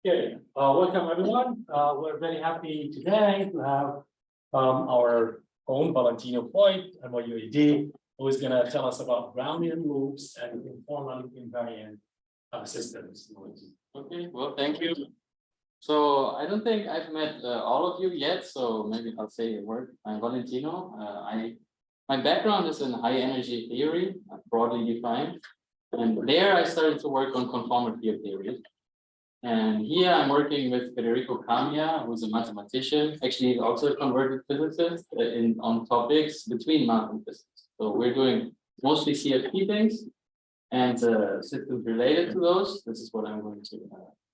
Okay, welcome everyone. We're very happy today to have our own Valentino Foit, NYU, who is going to tell us about Brownian loops and conformally invariant systems. Okay, well, thank you. So I don't think I've met all of you yet, so maybe I'll say a word. I'm Valentino. My background is in high energy theory, broadly defined. And there I started to work on conformal field theory. And here I'm working with Federico Camia, who's a mathematician. Actually, he's also a converted physicist on topics between math and physics. So we're doing mostly CFT things and systems related to those. This is what I'm going to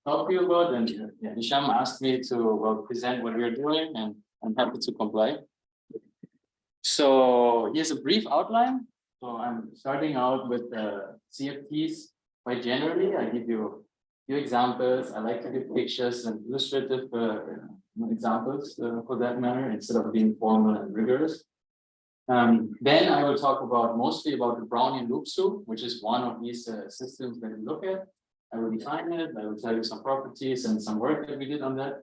talk to you about. And Hisham asked me to present what we're doing, and I'm happy to comply. So here's a brief outline. So I'm starting out with CFTs quite generally. I give you few examples. I like to give pictures and illustrative examples for that matter, instead of being formal and rigorous. Then I will talk mostly about the Brownian loop soup, which is one of these systems that we look at. I will define it. I will tell you some properties and some work that we did on that.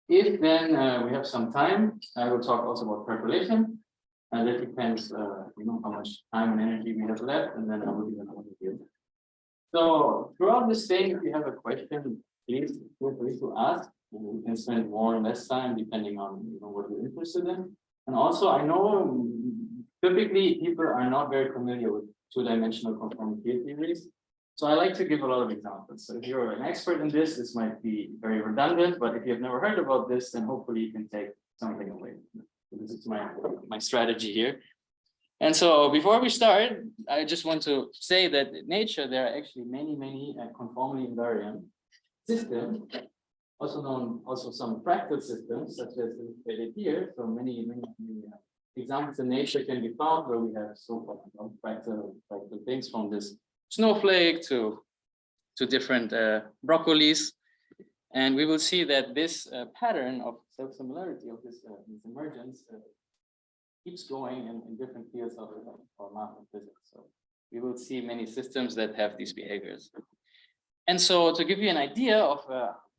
If then we have some time, I will talk also about percolation. And that depends, how much time and energy we have left, and then I will give an overview. So throughout this thing, if you have a question, please feel free to ask. We can spend more or less time depending on what you're interested in. And also, I know typically people are not very familiar with two-dimensional conformal field theories. So I like to give a lot of examples. So if you're an expert in this might be very redundant, but if you've never heard about this, then hopefully you can take something away. So this is my strategy here. And so before we start, I just want to say that in nature, there are actually many conformally invariant systems, also some fractal systems, such as illustrated here. So many examples in nature can be found where we have so-called fractal things, from this snowflake to different broccolis. And we will see that this pattern of self-similarity of this emergence keeps going in different fields of math and physics. So we will see many systems that have these behaviors. And so to give you an idea of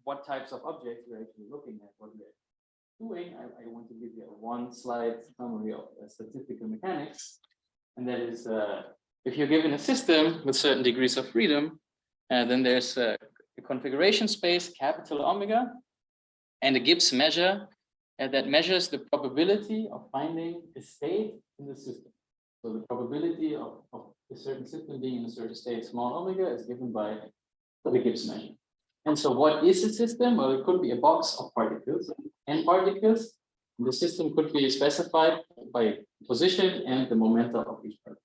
what types of objects we're actually looking at, what we're doing, I want to give you a one-slide summary of statistical mechanics. And that is, if you're given a system with certain degrees of freedom, then there's a configuration space, capital omega, and a Gibbs measure that measures the probability of finding a state in the system. So the probability of a certain system being in a certain state, small omega, is given by the Gibbs measure. And so what is a system? Well, it could be a box of particles, n particles. The system could be specified by position and the momenta of each particle.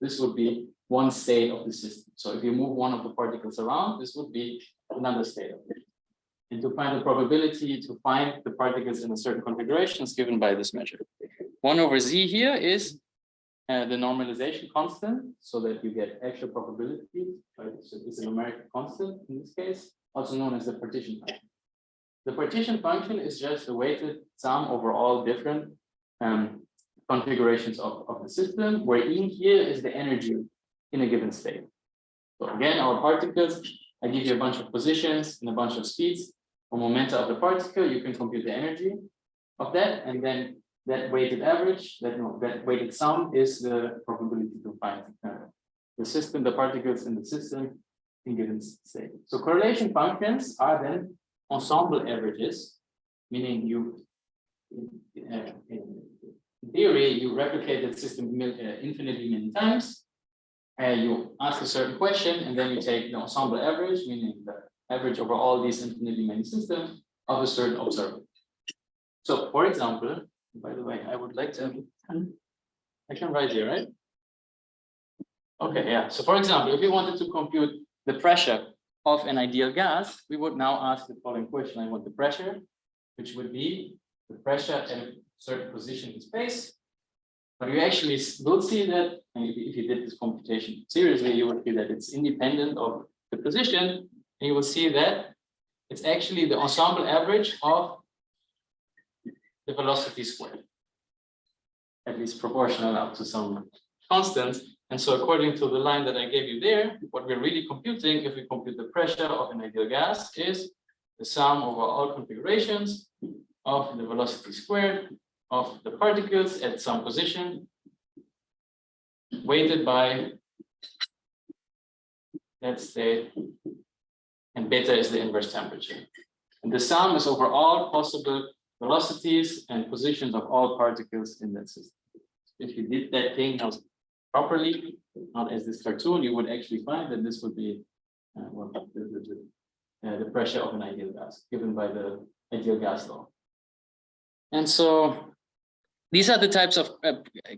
This would be one state of the system. So if you move one of the particles around, this would be another state of it. And to find the probability to find the particles in a certain configuration is given by this measure. 1 over z here is the normalization constant, so that you get actual probability. Right? So it's a numerical constant in this case, also known as the partition function. The partition function is just the weighted sum over all different configurations of the system, where in here is the energy in a given state. So again, our particles, I give you a bunch of positions and a bunch of speeds. For momenta of the particle, you can compute the energy of that, and then that weighted average, that weighted sum, is the probability to find the system, the particles in the system in given state. So correlation functions are then ensemble averages, meaning in theory, you replicate the system infinitely many times. You ask a certain question, and then you take the ensemble average, meaning the average over all these infinitely many systems of a certain observer. So, for example, by the way, I would like to, I can write here, right? Okay, yeah. So, for example, if we wanted to compute the pressure of an ideal gas, we would now ask the following question. I want the pressure, which would be the pressure at a certain position in space. But you actually will see that, and if you did this computation seriously, you would see that it's independent of the position. And you will see that it's actually the ensemble average of the velocity squared, at least proportional up to some constant. And so according to the line that I gave you there, what we're really computing, if we compute the pressure of an ideal gas, is the sum over all configurations of the velocity squared of the particles at some position, weighted by that state, and beta is the inverse temperature. And the sum is over all possible velocities and positions of all particles in that system. If you did that thing properly, not as this cartoon, you would actually find that this would be the pressure of an ideal gas given by the ideal gas law. And so these are the types of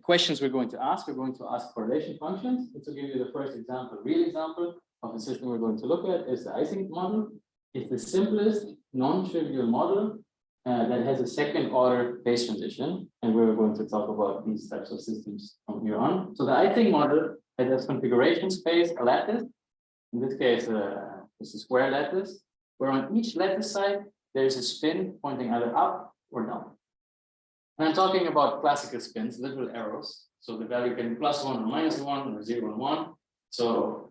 questions we're going to ask. We're going to ask correlation functions. And to give you the first example, real example of the system we're going to look at is the Ising model. It's the simplest non-trivial model that has a second order phase transition. And we're going to talk about these types of systems from here on. So the Ising model has a configuration space, a lattice. In this case, it's a square lattice, where on each lattice side, there's a spin pointing either up or down. And I'm talking about classical spins, literal arrows. So the value can be +1 or -1 or 0 and 1. So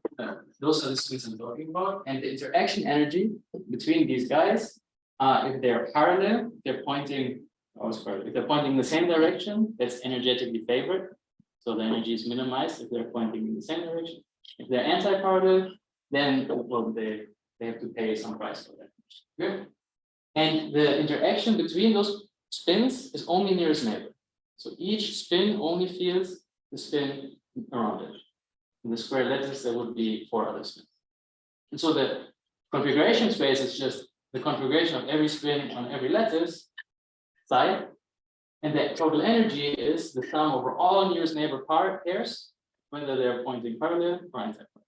those are the spins I'm talking about. And the interaction energy between these guys, if they're parallel, they're pointing, if they're pointing in the same direction, that's energetically favored. So the energy is minimized if they're pointing in the same direction. If they're anti-parallel, then well, they have to pay some price for that. Good. And the interaction between those spins is only nearest neighbor. So each spin only feels the spin around it. In the square lattice, there would be 4 other spins. And so the configuration space is just the configuration of every spin on every lattice side. And the total energy is the sum over all nearest neighbor pairs, whether they're pointing parallel or anti-parallel.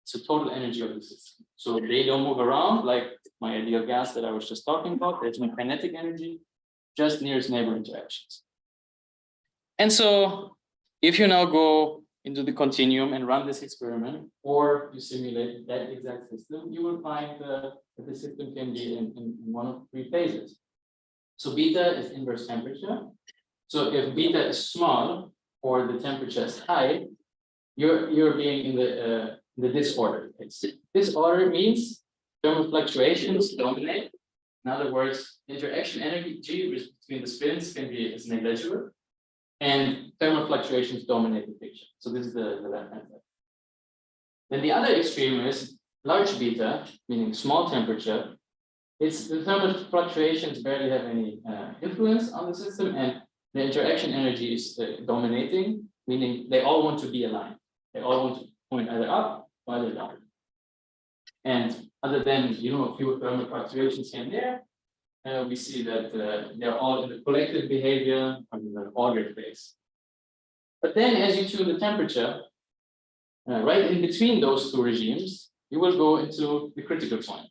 It's the total energy of the system. So they don't move around like my ideal gas that I was just talking about. There's no kinetic energy, just nearest neighbor interactions. And so if you now go into the continuum and run this experiment, or you simulate that exact system, you will find that the system can be in one of 3 phases. So beta is inverse temperature. So if beta is small or the temperature is high, you're being in the disorder phase. Disorder means thermal fluctuations dominate. In other words, interaction energy between the spins can be negligible, and thermal fluctuations dominate the picture. So this is the left-hand side. Then the other extreme is large beta, meaning small temperature. It's the thermal fluctuations barely have any influence on the system, and the interaction energy is dominating, meaning they all want to be aligned. They all want to point either up or either down. And other than a few thermal fluctuations here and there, we see that they're all in the collective behavior or in the ordered phase. But then as you tune the temperature, right in between those 2 regimes, you will go into the critical point.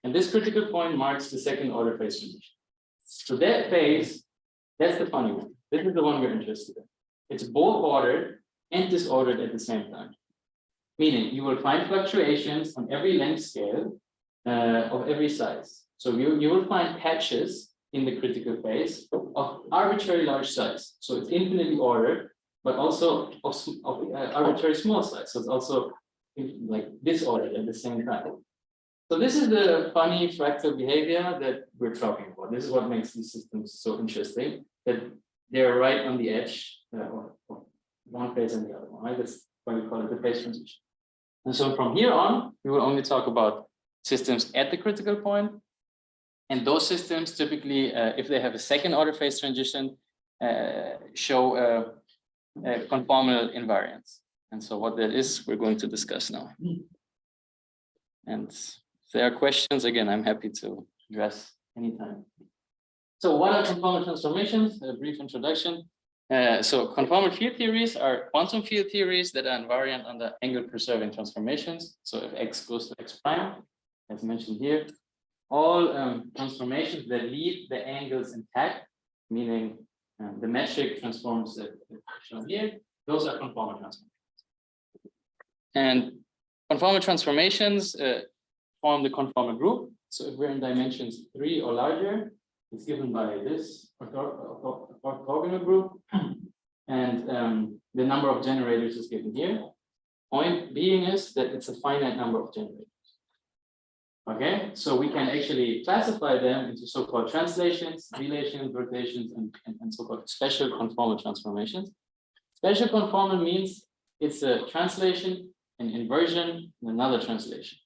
And this critical point marks the second order phase transition. So that phase, that's the funny one. This is the one we're interested in. It's both ordered and disordered at the same time. Meaning you will find fluctuations on every length scale of every size. So you will find patches in the critical phase of arbitrary large size. So it's infinitely ordered, but also of arbitrary small size. So it's also like disordered at the same time. So this is the funny fractal behavior that we're talking about. This is what makes these systems so interesting, that they're right on the edge of one phase and the other one, right? That's why we call it the phase transition. And so from here on, we will only talk about systems at the critical point. And those systems typically, if they have a second order phase transition, show conformal invariance. And so what that is, we're going to discuss now. And if there are questions, again, I'm happy to address anytime. So what are conformal transformations? A brief introduction. So conformal field theories are quantum field theories that are invariant under angle-preserving transformations. So if x goes to x prime, as mentioned here, all transformations that leave the angles intact, meaning the metric transforms that shown here, those are conformal transformations. And conformal transformations form the conformal group. So if we're in dimensions 3 or larger, it's given by this orthogonal group, and the number of generators is given here. Point being is that it's a finite number of generators. Okay, so we can actually classify them into so-called translations, relations, rotations, and so-called special conformal transformations. Special conformal means it's a translation, an inversion, and another translation.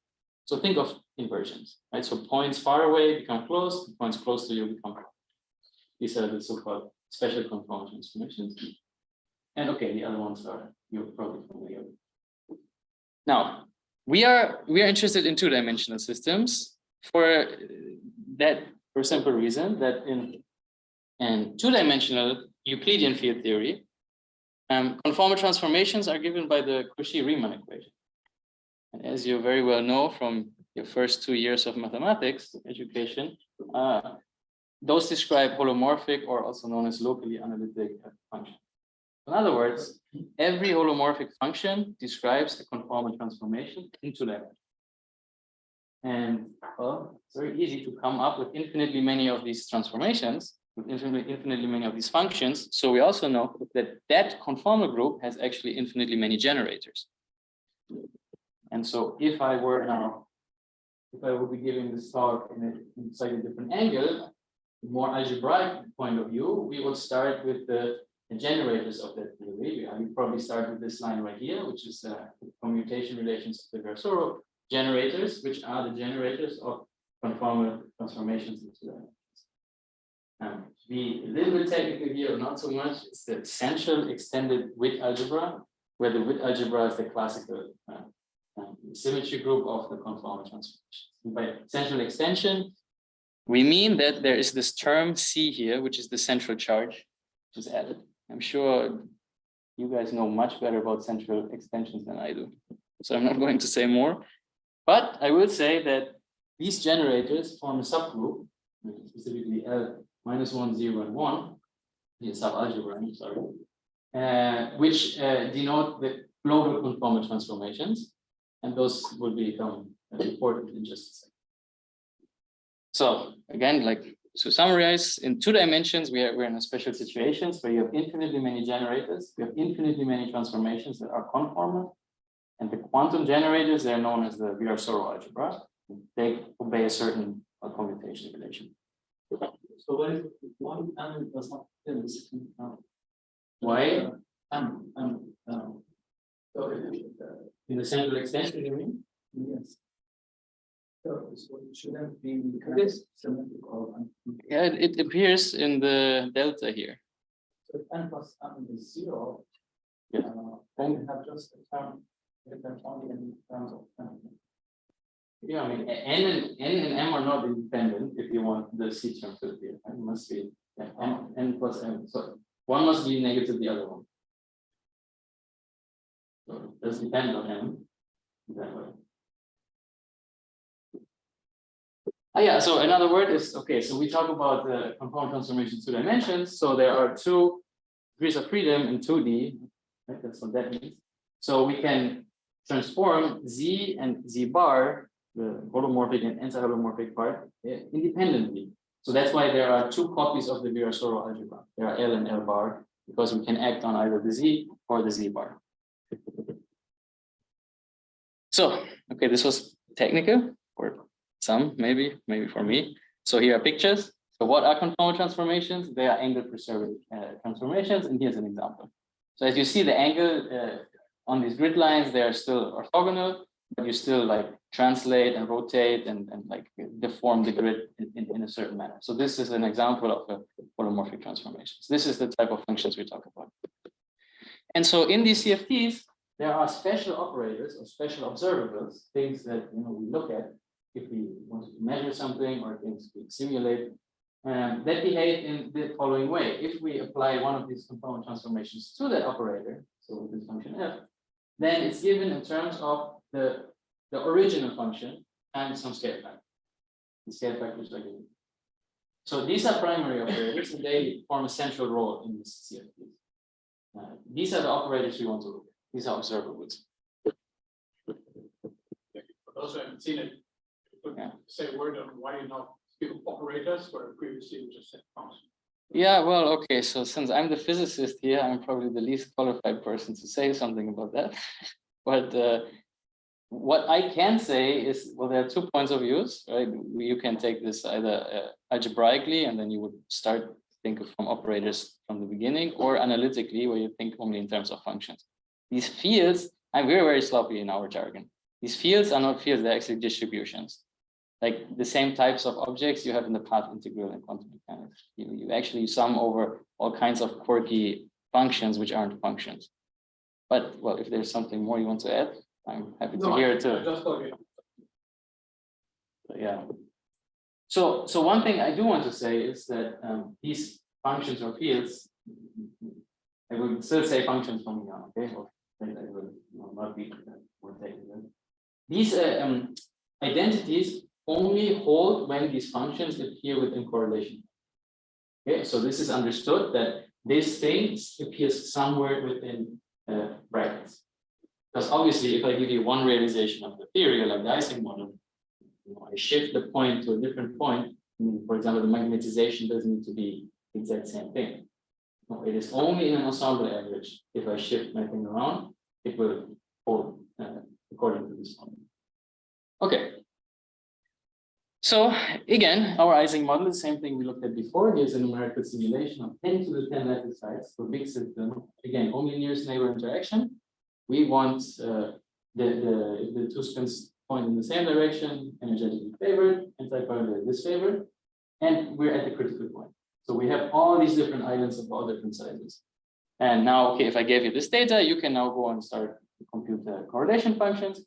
So think of inversions, right? So points far away become close, points close to you become far. These are the so-called special conformal transformations. And okay, the other ones are you're probably familiar with. Now, we are interested in two-dimensional systems for a simple reason that in two-dimensional Euclidean field theory, conformal transformations are given by the Cauchy-Riemann equation. And as you very well know from your first 2 years of mathematics education, those describe holomorphic or also known as locally analytic functions. In other words, every holomorphic function describes a conformal transformation into that. And well, it's very easy to come up with infinitely many of these transformations, with infinitely many of these functions. So we also know that conformal group has actually infinitely many generators. And so if I would be giving this talk in a slightly different angle, more algebraic point of view, we would start with the generators of that theory. We probably start with this line right here, which is the commutation relations of the Virasoro generators, which are the generators of conformal transformations into that. Be a little bit technical here, not so much. It's the essential extended width algebra, where the width algebra is the classical symmetry group of the conformal transformations. By essential extension, we mean that there is this term C here, which is the central charge, which is added. I'm sure you guys know much better about central extensions than I do, so I'm not going to say more. But I will say that these generators form a subgroup, specifically L -1, 0, and 1, the subalgebra, I'm sorry, which denote the global conformal transformations, and those will become important in just a second. So again, to summarize, in 2 dimensions, we're in a special situations where you have infinitely many generators, we have infinitely many transformations that are conformal, and the quantum generators, they're known as the Virasoro algebra. They obey a certain commutation relation. So what if one element does not fit in the second element? Why? So In the central extension, you mean? yes. So it shouldn't be this symmetrical. Yeah, it appears in the delta here. So if n plus m is 0, Yeah. then you have just a term different only in terms of n. Yeah, I mean, n and m are not independent if you want the C term to appear. It must be n plus m. So one must be negative the other one. So it does depend on m that way. Yeah, so another word is, okay, so we talk about the conformal transformation 2 dimensions. So there are 2 degrees of freedom in 2D, right? That's what that means. So we can transform Z and Z bar, the holomorphic and anti-holomorphic part, independently. So that's why there are 2 copies of the Virasoro algebra. There are L and L bar, because we can act on either the Z or the Z bar. So, okay, this was technical, or some, maybe for me. So here are pictures. So what are conformal transformations? They are angle preserving transformations, and here's an example. So as you see, the angle on these grid lines, they are still orthogonal, but you still translate and rotate and deform the grid in a certain manner. So this is an example of a holomorphic transformations. This is the type of functions we talk about. And so in these CFTs, there are special operators or special observables, things that we look at if we want to measure something or things we simulate, that behave in the following way. If we apply one of these conformal transformations to that operator, so this function f, then it's given in terms of the original function and some scale factor. The scale factors are given. So these are primary operators, and they form a central role in this CFT. These are the operators we want to look at. These are observables. For those who haven't seen it, say a word on why you not give operators where previously you just said functions. Yeah, well, okay. So since I'm the physicist here, I'm probably the least qualified person to say something about that. But what I can say is, well, there are 2 points of views, right? You can take this either algebraically, and then you would start to think of from operators from the beginning, or analytically, where you think only in terms of functions. These fields, and we're very sloppy in our jargon. These fields are not fields, they're actually distributions. Like the same types of objects you have in the path integral and quantum mechanics. You actually sum over all kinds of quirky functions which aren't functions. But, well, if there's something more you want to add, I'm happy to hear it too. I just thought, Yeah. So one thing I do want to say is that these functions or fields, I would still say functions from here on, okay? Or I will not be more technical. These identities only hold when these functions appear within correlation. Okay, so this is understood that this thing appears somewhere within brackets. Because obviously, if I give you one realization of the theory, like the Ising model, I shift the point to a different point. For example, the magnetization doesn't need to be the exact same thing. No, it is only in an ensemble average. If I shift my thing around, it will hold according to this formula. Okay. So again, our Ising model is the same thing we looked at before. Here's a numerical simulation of 10 to the 10 lattice sites for big system. Again, only nearest neighbor interaction. We want if the two spins point in the same direction, energetically favored, anti-parallel disfavored, and we're at the critical point. So we have all these different islands of all different sizes. And now, okay, if I gave you this data, you can now go and start to compute the correlation functions.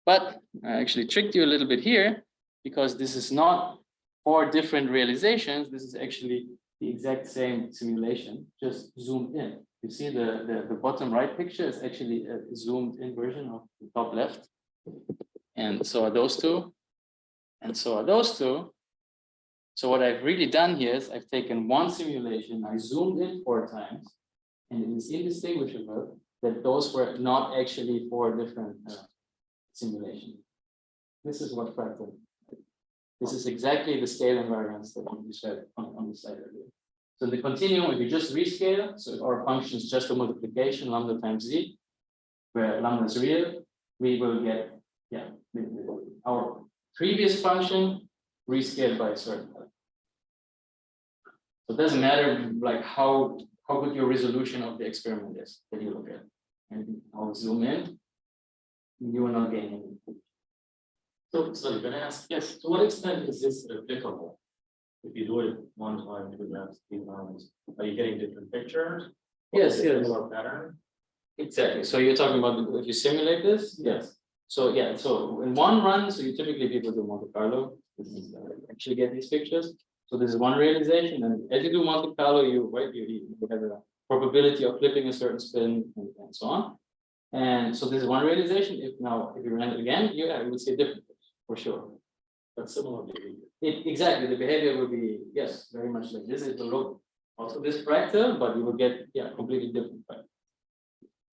But I actually tricked you a little bit here, because this is not 4 different realizations. This is actually the exact same simulation, just zoomed in. You see the bottom right picture is actually a zoomed in version of the top left. And so are those two. And so are those two. So what I've really done here is I've taken one simulation, I zoomed in 4 times, and it is indistinguishable that those were not actually 4 different simulations. This is what fractal. This is exactly the scale invariance that we described on the slide earlier. So the continuum, if you just rescale, so if our function is just a multiplication, lambda times z, where lambda is real, we will get, our previous function rescaled by a certain value. So it doesn't matter like how good your resolution of the experiment is that you look at. And I'll zoom in, you will not gain anything. So, sorry, can I ask? Yes. To what extent is this applicable? If you do it 1 time, 2 times, 3 times, are you getting different pictures? Yes, yes. Similar pattern? Exactly. So you're talking about if you simulate this? Yes. So yeah, so in one run, so you typically people do Monte Carlo, actually get these pictures. So this is one realization, and as you do Monte Carlo, you have a probability of flipping a certain spin and so on. And so this is one realization. If you run it again, you would see a different picture for sure. But similar behavior. Exactly, the behavior will be, yes, very much like this. It will look also this fractal, but you will get completely different fractal.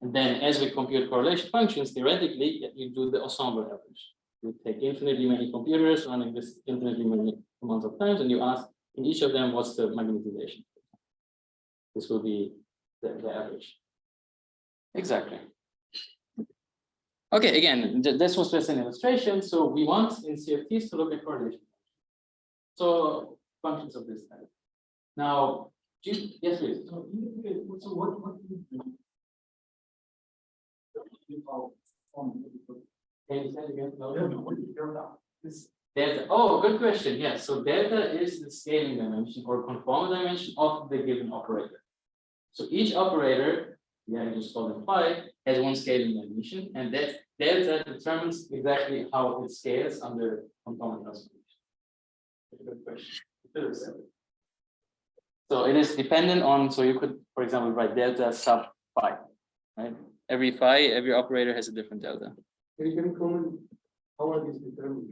And then as we compute correlation functions, theoretically, you do the ensemble average. You take infinitely many computers running this infinitely many amounts of times, and you ask in each of them what's the magnetization. This will be the average. Exactly. Okay, again, this was just an illustration. So we want in CFTs to look at correlation. So functions of this type. Now, yes, please. So what do you do? Can you say it again? What do you do now? Delta. Oh, good question. Yes. So delta is the scaling dimension or conformal dimension of the given operator. So each operator, I just call it phi, has one scaling dimension, and that delta determines exactly how it scales under conformal transformation. Good question. So it is dependent on, so you could, for example, write delta sub phi, right? Every phi, every operator has a different delta. Can you comment how are these determined?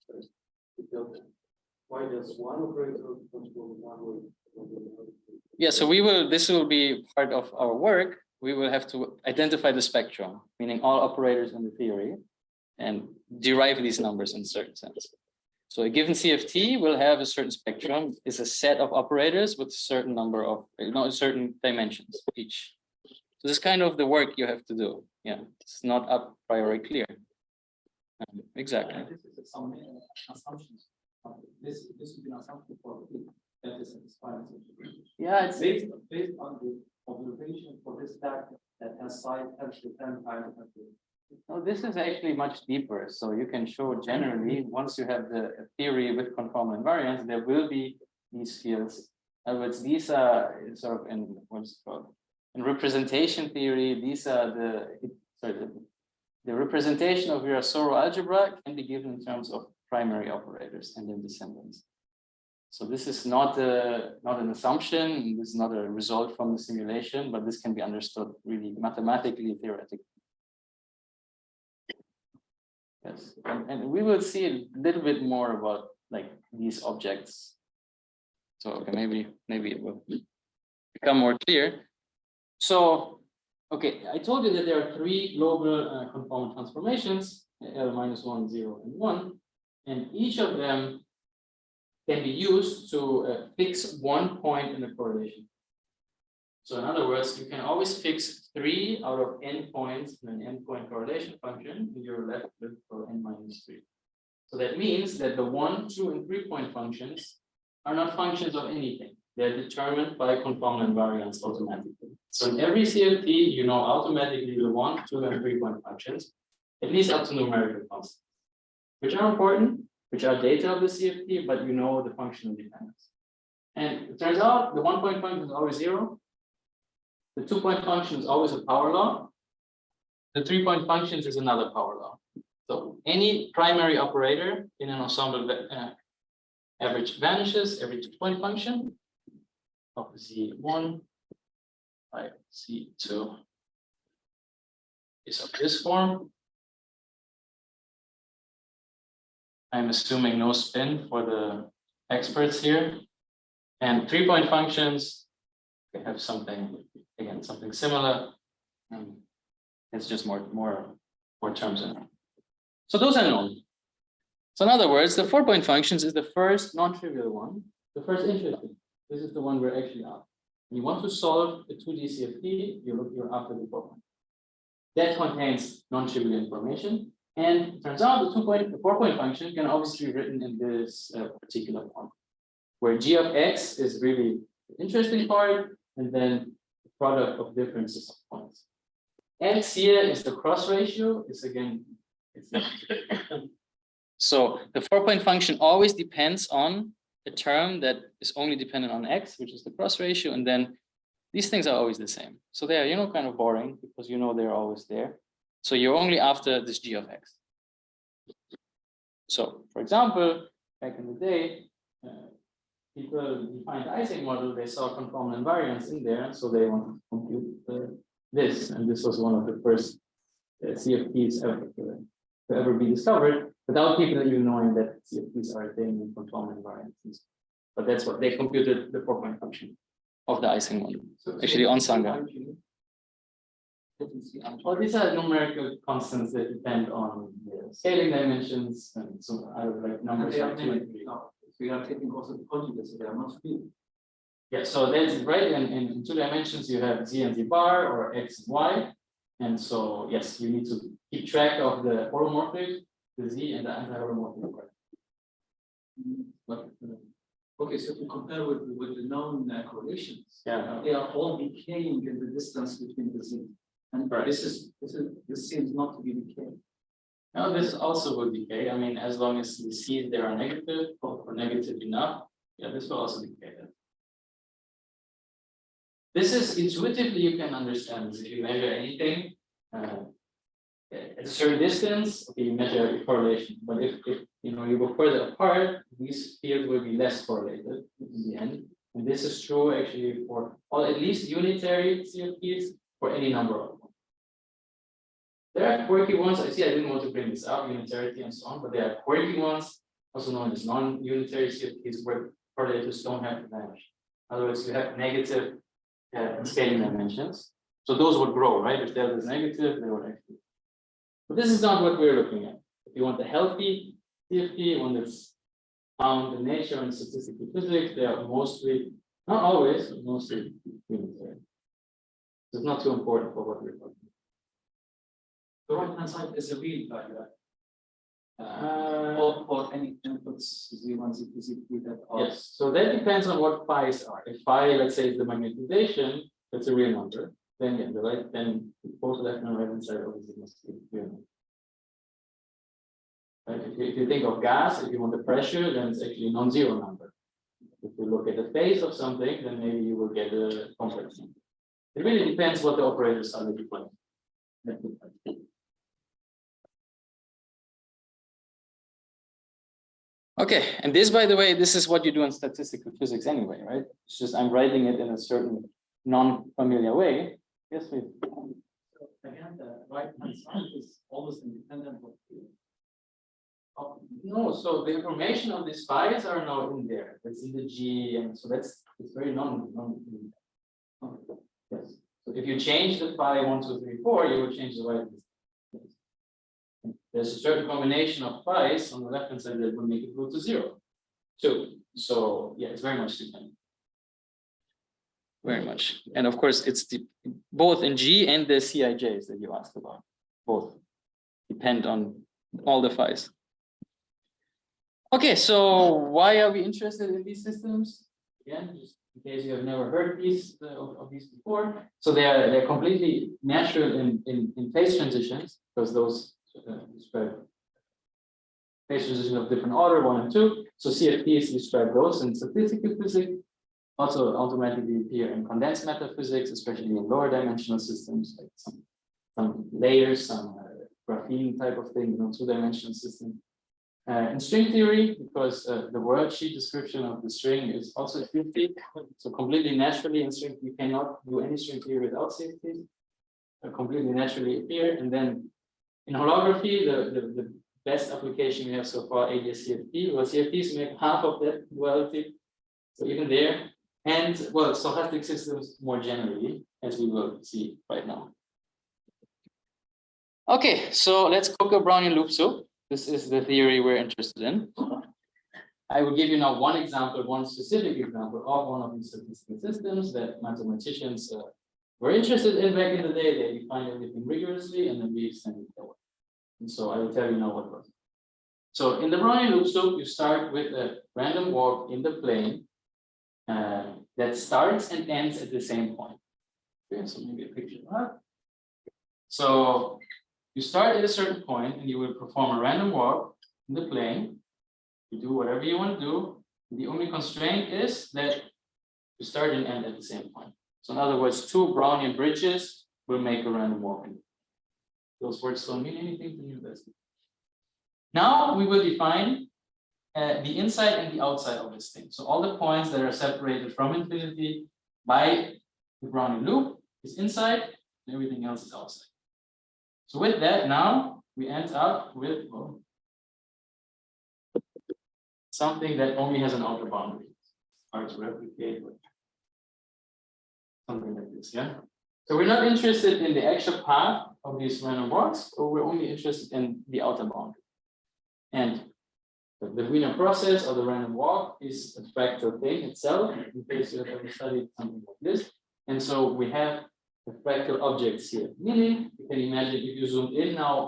The delta. Why does one operator control one way? Yeah, so this will be part of our work. We will have to identify the spectrum, meaning all operators in the theory, and derive these numbers in a certain sense. So a given CFT will have a certain spectrum, is a set of operators with a certain number of, certain dimensions each. So this is kind of the work you have to do. Yeah, it's not a priori clear. exactly. This is some assumptions. This would be an assumption for that is satisfying. Yeah, it's Based on the observation for this stack that has size 10 to 10 times. no, this is actually much deeper. So you can show generally, once you have the theory with conformal invariance, there will be these fields. In other words, these are sort of in what's it called? In representation theory, these are the representation of your Soro algebra can be given in terms of primary operators and their descendants. So this is not an assumption, this is not a result from the simulation, but this can be understood really mathematically, theoretically. Yes, and we will see a little bit more about like these objects. So okay, maybe it will become more clear. So, okay, I told you that there are three global conformal transformations, L minus 1, 0, and 1, and each of them can be used to fix one point in the correlation. So in other words, you can always fix 3 out of n points in an n-point correlation function, and you're left with for n minus 3. So that means that the 1, 2, and 3-point functions are not functions of anything. They're determined by conformal invariance automatically. So in every CFT, you know automatically the 1, 2, and 3-point functions, at least up to numerical constants, which are important, which are data of the CFT, but you know the functional dependence. And it turns out the 1-point function is always 0. The 2-point function is always a power law. The 3-point functions is another power law. So any primary operator in an ensemble average vanishes every 2-point function of Z1 by Z2 is of this form. I'm assuming no spin for the experts here. And 3-point functions, they have something, again, something similar. It's just more terms in it. So those are known. So in other words, the 4-point functions is the first non-trivial one, the first interesting. This is the one we're actually after. You want to solve a 2D CFT, you're after the 4-point. That contains non-trivial information. And it turns out the 4-point function can obviously be written in this particular form, where g of x is really the interesting part, and then the product of differences of points. X here is the cross ratio, it's again, it's so the 4-point function always depends on a term that is only dependent on x, which is the cross ratio, and then these things are always the same. So they are, kind of boring because they're always there. So you're only after this g of x. So, for example, back in the day, people defined the Ising model, they saw conformal invariance in there, so they wanted to compute this, and this was one of the first CFTs to ever be discovered, without people even knowing that CFTs are attaining conformal invariances. But that's what they computed the 4-point function of the Ising model, actually on Sangha. Well, these are numerical constants that depend on the scaling dimensions, and so I would like numbers like 2 and 3. So we are taking also the conjugates, so they are not few. Yeah, so that's right. In 2 dimensions, you have z and z bar, or x and y. And so, yes, you need to keep track of the holomorphic, the z, and the anti-holomorphic part. Okay, so to compare with the known correlations, Yeah. they are all decaying in the distance between the z. And Right. this seems not to be decaying. Now, this also will decay. I mean, as long as the c's there are negative or negative enough, yeah, this will also decay. This is intuitively you can understand this. If you measure anything at a certain distance, okay, you measure a correlation. But if you go further apart, these fields will be less correlated in the end. And this is true actually for all at least unitary CFTs for any number of them. There are quirky ones. I didn't want to bring this up, unitarity and so on, but there are quirky ones, also known as non-unitary CFTs, where correlators don't have to vanish. In other words, you have negative scaling dimensions. So those would grow, right? If delta is negative, they would actually. But this is not what we're looking at. If you want a healthy CFT, one that's found in nature and statistical physics, they are mostly, not always, but mostly unitary. It's not too important for what we're talking about. The right-hand side is a real value. For any inputs, Z1, Z2, Z3 that are. Yes, so that depends on what phi's are. If phi, let's say, is the magnetization, that's a real number. Then yeah, then both left and right hand side obviously must be real number. Right? If you think of gas, if you want the pressure, then it's actually a non-zero number. If you look at the phase of something, then maybe you will get a complex number. It really depends what the operators are that you play. Okay, and this, by the way, this is what you do in statistical physics anyway, right? It's just I'm writing it in a certain non-familiar way. Yes, please. So again, the right hand side is almost independent of the. No, so the information of these phi's are now in there. It's in the G, and so it's very non. Yes. So if you change the phi 1, 2, 3, 4, you will change the right. There's a certain combination of phi's on the left hand side that will make it go to 0. So yeah, it's very much dependent. Very much. And of course, it's both in G and the CIJs that you asked about. Both depend on all the phi's. Okay, so why are we interested in these systems? Again, just in case you have never heard these of these before. So they're completely natural in phase transitions, because those describe phase transition of different order, 1 and 2. So CFTs describe those in statistical physics. Also automatically appear in condensed matter physics, especially in lower dimensional systems, like some layers, some graphene type of thing, 2-dimensional system. In string theory, because the worldsheet description of the string is also CFT, so completely naturally in string, you cannot do any string theory without CFTs. Completely naturally appear, and then in holography, the best application we have so far, ADS-CFT. Well, CFTs make half of that duality, so even there. And well, stochastic systems more generally, as we will see right now. Okay, so let's cook a Brownian loop soup. This is the theory we're interested in. I will give you now one example, one specific example of one of these statistical systems that mathematicians were interested in back in the day. They defined everything rigorously, and then we extended it forward. And so I will tell you now what was. So in the Brownian loop soup, you start with a random walk in the plane that starts and ends at the same point. Okay, so maybe a picture of that. So you start at a certain point and you will perform a random walk in the plane. You do whatever you want to do. The only constraint is that you start and end at the same point. So in other words, 2 Brownian bridges will make a random walk. Those words don't mean anything to you. Now we will define the inside and the outside of this thing. So all the points that are separated from infinity by the Brownian loop is inside, and everything else is outside. So with that, now we end up with something that only has an outer boundary. It's hard to replicate, but something like this, yeah? So we're not interested in the actual path of these random walks, but we're only interested in the outer boundary. And the Wiener process or the random walk is a fractal thing itself, in case you have ever studied something like this. And so we have the fractal objects here. Meaning, you can imagine if you zoom in now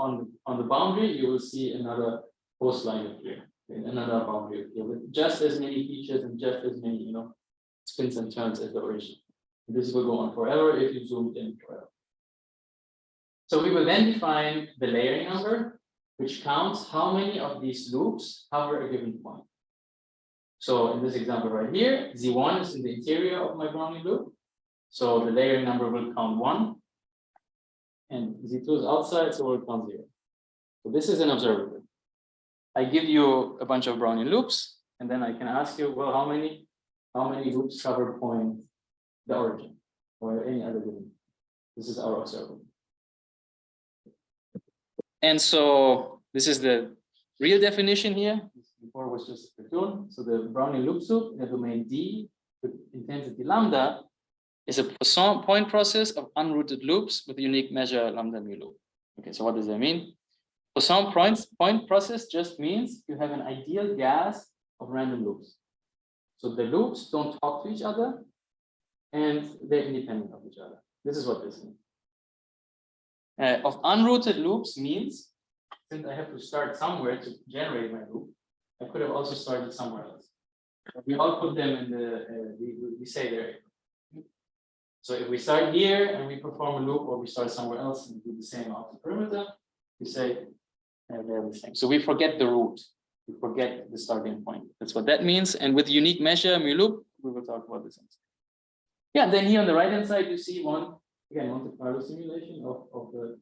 on the boundary, you will see another coastline appear, another boundary appear with just as many features and just as many, spins and turns as the original. And this will go on forever if you zoomed in forever. So we will then define the layering number, which counts how many of these loops cover a given point. So in this example right here, Z1 is in the interior of my Brownian loop. So the layering number will count 1. And Z2 is outside, so we'll count 0. So this is an observable. I give you a bunch of Brownian loops, and then I can ask you, well, how many loops cover point the origin or any other given? This is our observable. And so this is the real definition here. Before was just a cartoon. So the Brownian loop soup in the domain D with intensity lambda is a Poisson point process of unrooted loops with a unique measure lambda mu loop. Okay, so what does that mean? Poisson point process just means you have an ideal gas of random loops. So the loops don't talk to each other and they're independent of each other. This is what this means. Of unrooted loops means since I have to start somewhere to generate my loop, I could have also started somewhere else. We all put them in the, we say there. So if we start here and we perform a loop, or we start somewhere else and do the same off the perimeter, we say they're the same. So we forget the root, we forget the starting point. That's what that means. And with unique measure, mu loop, we will talk about this. Yeah, then here on the right hand side, you see one, again, Monte Carlo simulation of the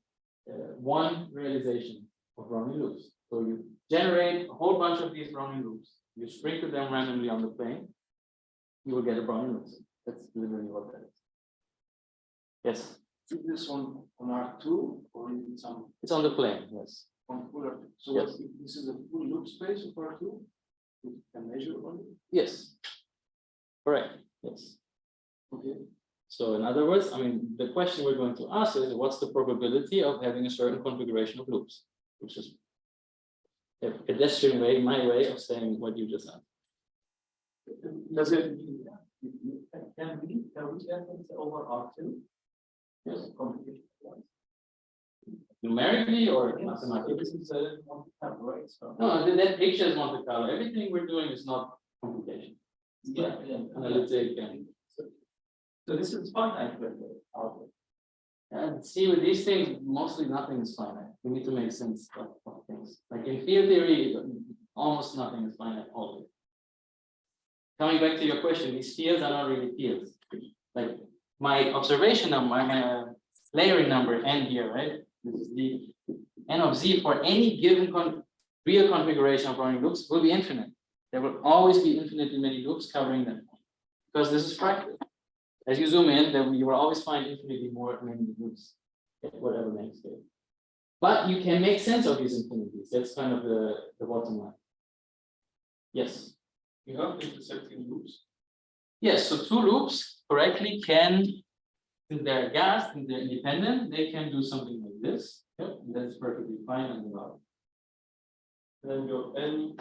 one realization of Brownian loops. So you generate a whole bunch of these Brownian loops, you sprinkle them randomly on the plane, you will get a Brownian loop. That's literally what that is. Yes. Is this on R2 or is it some It's on the plane, yes. on full R2? So Yes. this is a full loop space of R2? We can measure on it? Yes. Correct. Yes. Okay. So in other words, I mean, the question we're going to ask is, what's the probability of having a certain configuration of loops? Which is a pedestrian way, my way of saying what you just asked. Does it? Can we get it over R2? Yes. Complication. Numerically or Yes, mathematically? this is Monte Carlo, right? So. No, that picture is Monte Carlo. Everything we're doing is not computation. Yeah. Analytic and So this is finite with the output. and see, with these things, mostly nothing is finite. We need to make sense of things. Like in field theory, almost nothing is finite always. Coming back to your question, these fields are not really fields. Like my observation number, my layering number n here, right? This is the n of z for any given real configuration of Brownian loops will be infinite. There will always be infinitely many loops covering them, because this is fractal. As you zoom in, then you will always find infinitely more many loops at whatever length scale. But you can make sense of these infinities. That's kind of the bottom line. Yes. You have intersecting loops. Yes, so two loops correctly can, since they're gas and they're independent, they can do something like this. Yep, that's perfectly fine and allowed. Then your n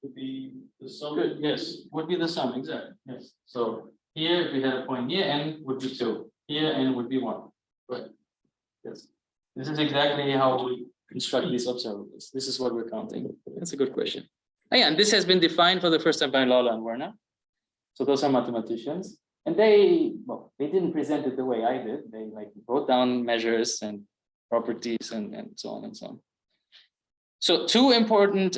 would be the sum. Good, yes, would be the sum, exactly. Yes. So here, if we had a point here, n would be 2. Here, n would be 1. Right. Yes. This is exactly how we construct these observables. This is what we're counting. That's a good question. Oh, yeah, and this has been defined for the first time by Lola and Werner. So those are mathematicians. And they didn't present it the way I did. They like wrote down measures and properties and so on and so on. So two important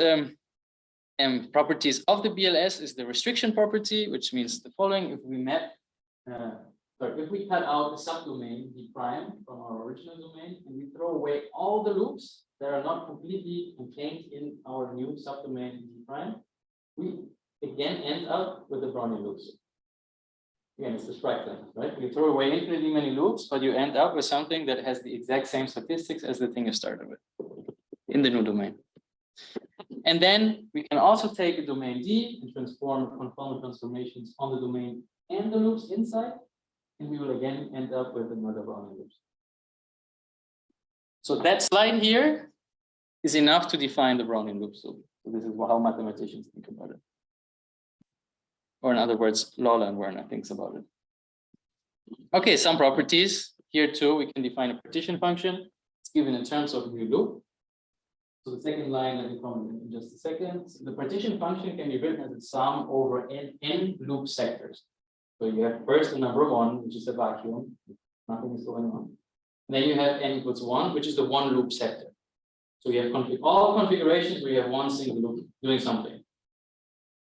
properties of the BLS is the restriction property, which means the following: if we if we cut out the subdomain d prime from our original domain and we throw away all the loops that are not completely contained in our new subdomain d prime, we again end up with the Brownian loops. Again, it's the fractal, right? You throw away infinitely many loops, but you end up with something that has the exact same statistics as the thing you started with in the new domain. And then we can also take a domain D and transform conformal transformations on the domain and the loops inside, and we will again end up with another Brownian loops. So that slide here is enough to define the Brownian loop. So this is how mathematicians think about it. Or in other words, Lola and Werner thinks about it. Okay, some properties. Here too, we can define a partition function. It's given in terms of new loop. So the second line, let me comment in just a second. So the partition function can be written as a sum over n loop sectors. So you have first the number 1, which is the vacuum, nothing is going on. And then you have n equals 1, which is the one loop sector. So you have all configurations where you have one single loop doing something.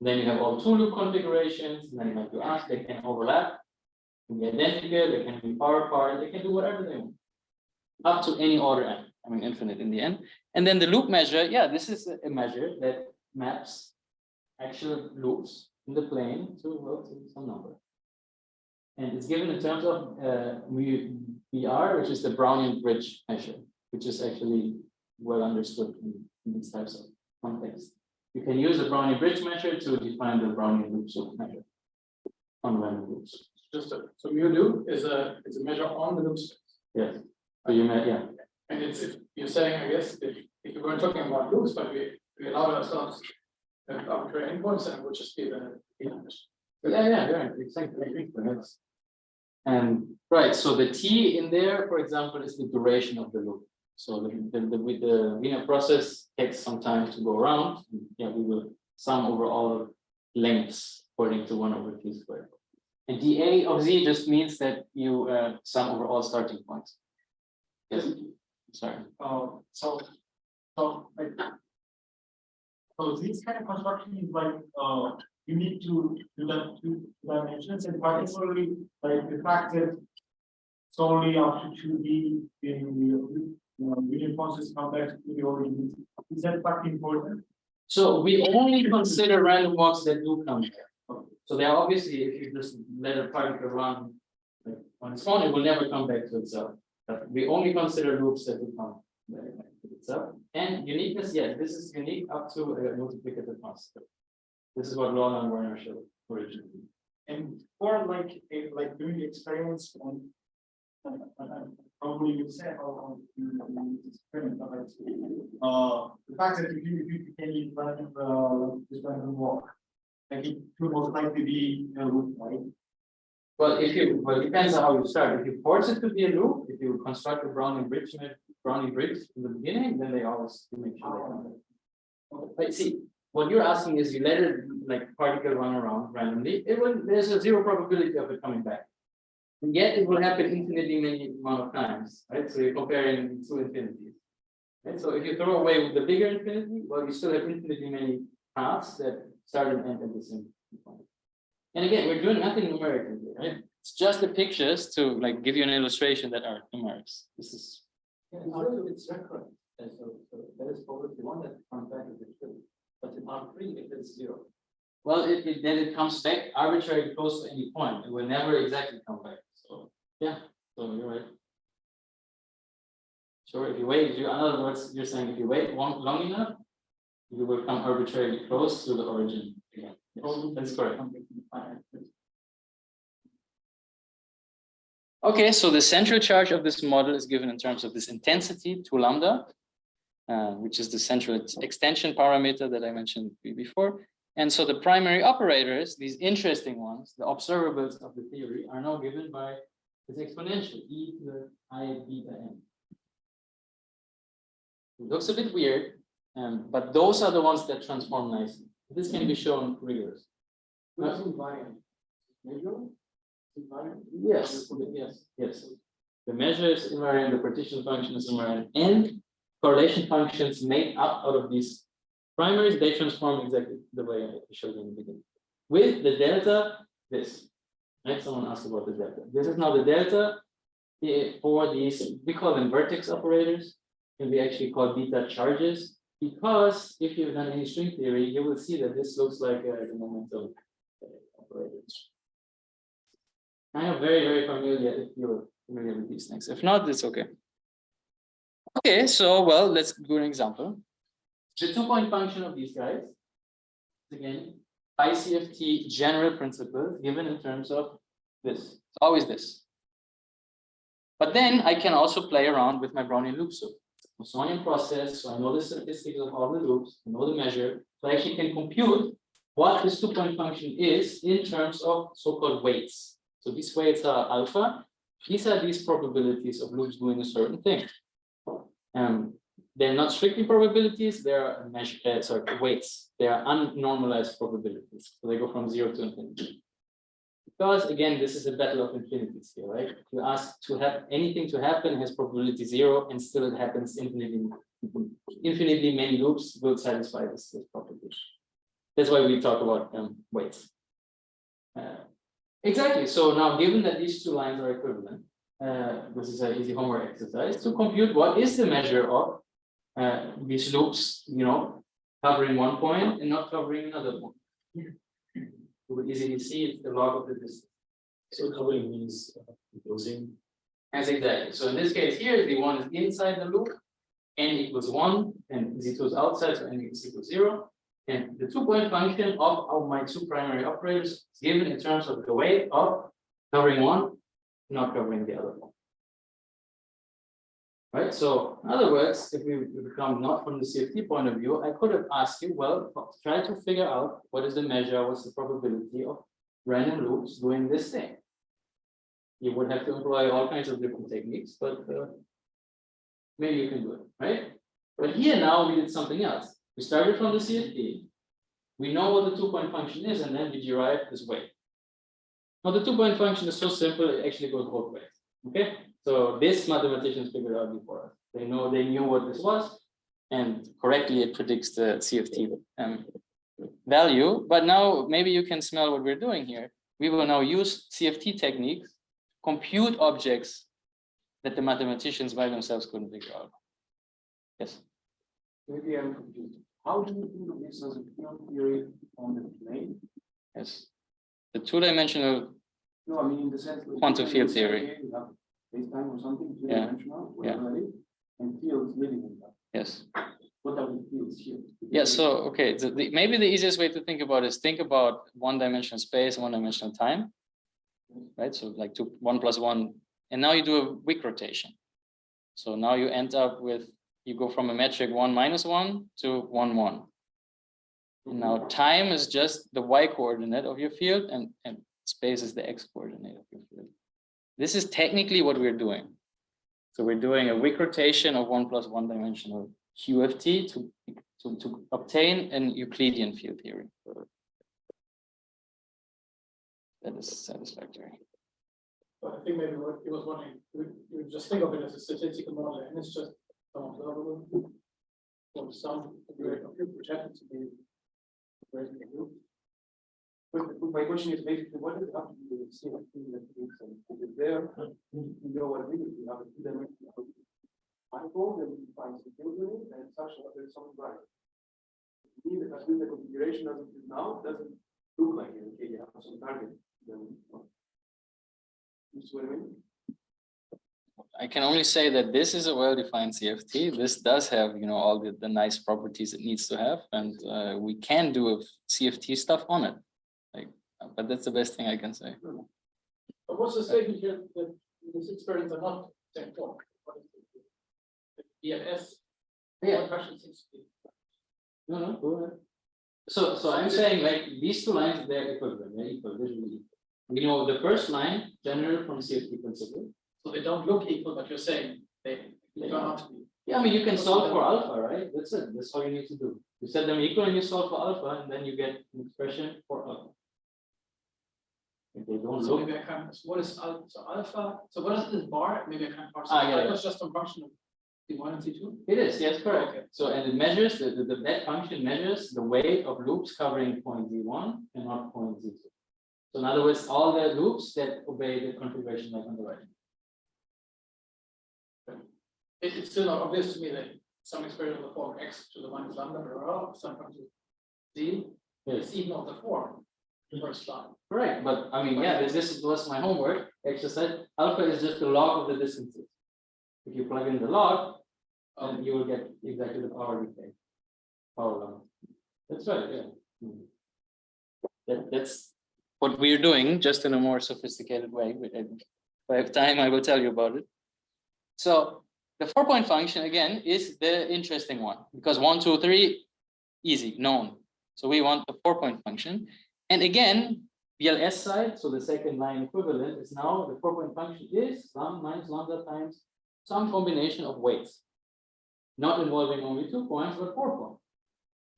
Then you have all 2 loop configurations, and then like you ask, they can overlap, can be identical, they can be far apart, they can do whatever they want. Up to any order n, I mean infinite in the end. And then the loop measure, yeah, this is a measure that maps actual loops in the plane to some number. And it's given in terms of VR, which is the Brownian bridge measure, which is actually well understood in these types of contexts. You can use the Brownian bridge measure to define the Brownian loop measure on random loops. So mu loop is a measure on the loop space. Yes. So you may, yeah. And it's, if you're saying, I guess, if we weren't talking about loops, but we allowed ourselves arbitrary endpoints, and it would just be the Yeah, exactly. And right, so the T in there, for example, is the duration of the loop. So with the Wiener process, takes some time to go around. Yeah, we will sum over all lengths according to 1 over t squared. And dA of z just means that you sum over all starting points. Yes. Sorry. So like, so this kind of construction is like, you need to do that 2 dimensions, and particularly like the fact that solely after 2D in union functions come back to the origin. Is that fact important? So we only consider random walks that do come back. So they are obviously, if you just let a particle run like, on its own, it will never come back to itself. But we only consider loops that will come back to itself. And uniqueness, yes, this is unique up to a multiplicative constant. This is what Roland and Werner showed originally. And for like doing experiments on probably you said on experiment, the fact that if you can use random this random walk, like it could most likely be a loop, right? Well, it depends on how you start. If you force it to be a loop, if you construct a Brownian bridge in the beginning, then they always make sure they come back. But see, what you're asking is you let it like particle run around randomly. There's a 0 probability of it coming back. And yet it will happen infinitely many amount of times, right? So you're comparing 2 infinities. And so if you throw away the bigger infinity, well, you still have infinitely many paths that start and end at the same point. And again, we're doing nothing numerically, right? It's just the pictures to like give you an illustration that are numerics. This is It's recurrent. And so there is probability 1 that comes back if it's 2. But in R3, if it's 0. well, then it comes back arbitrarily close to any point. It will never exactly come back. So yeah, so you're right. Sure, if you wait, in other words, you're saying if you wait long enough, you will come arbitrarily close to the origin. Yeah, yes, that's correct. Okay, so the central charge of this model is given in terms of this intensity 2 lambda, which is the central extension parameter that I mentioned before. And so the primary operators, these interesting ones, the observables of the theory, are now given by this exponential e to the I beta n. It looks a bit weird, but those are the ones that transform nicely. This can be shown rigorously. That's invariant. Measure? Invariant? Yes, yes. The measure is invariant, the partition function is invariant, and correlation functions made up out of these primaries, they transform exactly the way I showed you in the beginning. With the delta, this. Right? Someone asked about the delta. This is now the delta for these, we call them vertex operators, and we actually call beta charges, because if you've done any string theory, you will see that this looks like the momentum operators. I am very, very familiar if you're familiar with these things. If not, it's okay. Okay, so well, let's do an example. The 2-point function of these guys, again, ICFT general principle given in terms of this. It's always this. But then I can also play around with my Brownian loop soup. Brownian process, so I know the statistics of all the loops, I know the measure, so I actually can compute what this 2-point function is in terms of so-called weights. So these weights are alpha. These are these probabilities of loops doing a certain thing. They're not strictly probabilities, they're weights. They are unnormalized probabilities. So they go from 0 to infinity. Because again, this is a battle of infinities here, right? You ask to have anything to happen has probability 0, and still it happens infinitely many loops will satisfy this property. That's why we talk about weights. Exactly. So now, given that these 2 lines are equivalent, this is an easy homework exercise to compute what is the measure of these loops, covering one point and not covering another point. You would easily see it's the log of the distance. So covering means enclosing. That's exactly. So in this case here, Z1 is inside the loop, n equals 1, and Z2 is outside, so n equals 0. And the 2-point function of my 2 primary operators is given in terms of the weight of covering one, not covering the other one. Right? So in other words, if we come not from the CFT point of view, I could have asked you, well, try to figure out what is the measure, what's the probability of random loops doing this thing. You would have to employ all kinds of different techniques, but maybe you can do it, right? But here now we did something else. We started from the CFT. We know what the 2-point function is, and then we derive this way. Now the 2-point function is so simple, it actually goes both ways. Okay, so this mathematicians figured out before us. They knew what this was, and correctly it predicts the CFT value. But now maybe you can smell what we're doing here. We will now use CFT techniques, compute objects that the mathematicians by themselves couldn't figure out. Yes. Maybe I'm confused. How do you do this as a field theory on the plane? Yes. The 2-dimensional. No, I mean in the sense that Quantum field theory. You have space-time or something, Yeah. two-dimensional, whatever it is, and fields living in that. Yes. What are the fields here? Yeah. So okay. Maybe the easiest way to think about it is think about 1-dimensional space, 1-dimensional time. Right. So like 1 + 1, and now you do a Wick rotation. So now you end up with, you go from a metric 1 - 1 to 1 1. And now time is just the y coordinate of your field, and space is the x coordinate of your field. This is technically what we're doing. So we're doing a Wick rotation of 1 + 1-dimensional QFT to obtain an Euclidean field theory. That is satisfactory. But I think maybe what he was wondering, you just think of it as a statistical model, and it's just some observable or some projected to be very good. But my question is basically, what does it have to do with CFT that is there? You know what I mean? You have a two-dimensional manifold, and you find some field in it, and such that there's something right. To me, the configuration as it is now doesn't look like it. Okay, you have some target. Then, you see what I mean? I can only say that this is a well-defined CFT. This does have, all the nice properties it needs to have, and we can do a CFT stuff on it. But that's the best thing I can say. But what's the statement here that these experiments are not same form? What is the BLS? Yeah. What question seems to be? No, go ahead. So I'm saying like these two lines, they're equivalent. They're equal. Visually. We know the first line, general from CFT principle. So they don't look equal, but you're saying they turn out to be. Yeah, I mean you can solve for alpha, right? That's it. That's all you need to do. You set them equal and you solve for alpha, and then you get an expression for alpha. If they don't So look. maybe I can, what is alpha? So alpha, so what is this bar? Maybe I can parse. Yeah. It's just a function of C1 and C2. It is, yes, correct. Okay. So and it measures that function measures the weight of loops covering point Z1 and not point Z2. So in other words, all the loops that obey the configuration like on the right. It's still not obvious to me that some expression of the form x to the minus lambda or some function z is even of the form, the first line. Correct, but I mean, yeah, this was my homework exercise. Alpha is just the log of the distances. If you plug in the log, then you will get exactly the power decay. Power law. That's right, yeah. That's what we're doing, just in a more sophisticated way. If I have time, I will tell you about it. So the 4-point function again is the interesting one because 1, 2, 3, easy, known. So we want the 4-point function. And again, BLS side, so the second line equivalent is now the 4-point function is sum minus lambda times some combination of weights, not involving only 2 points, but 4 points.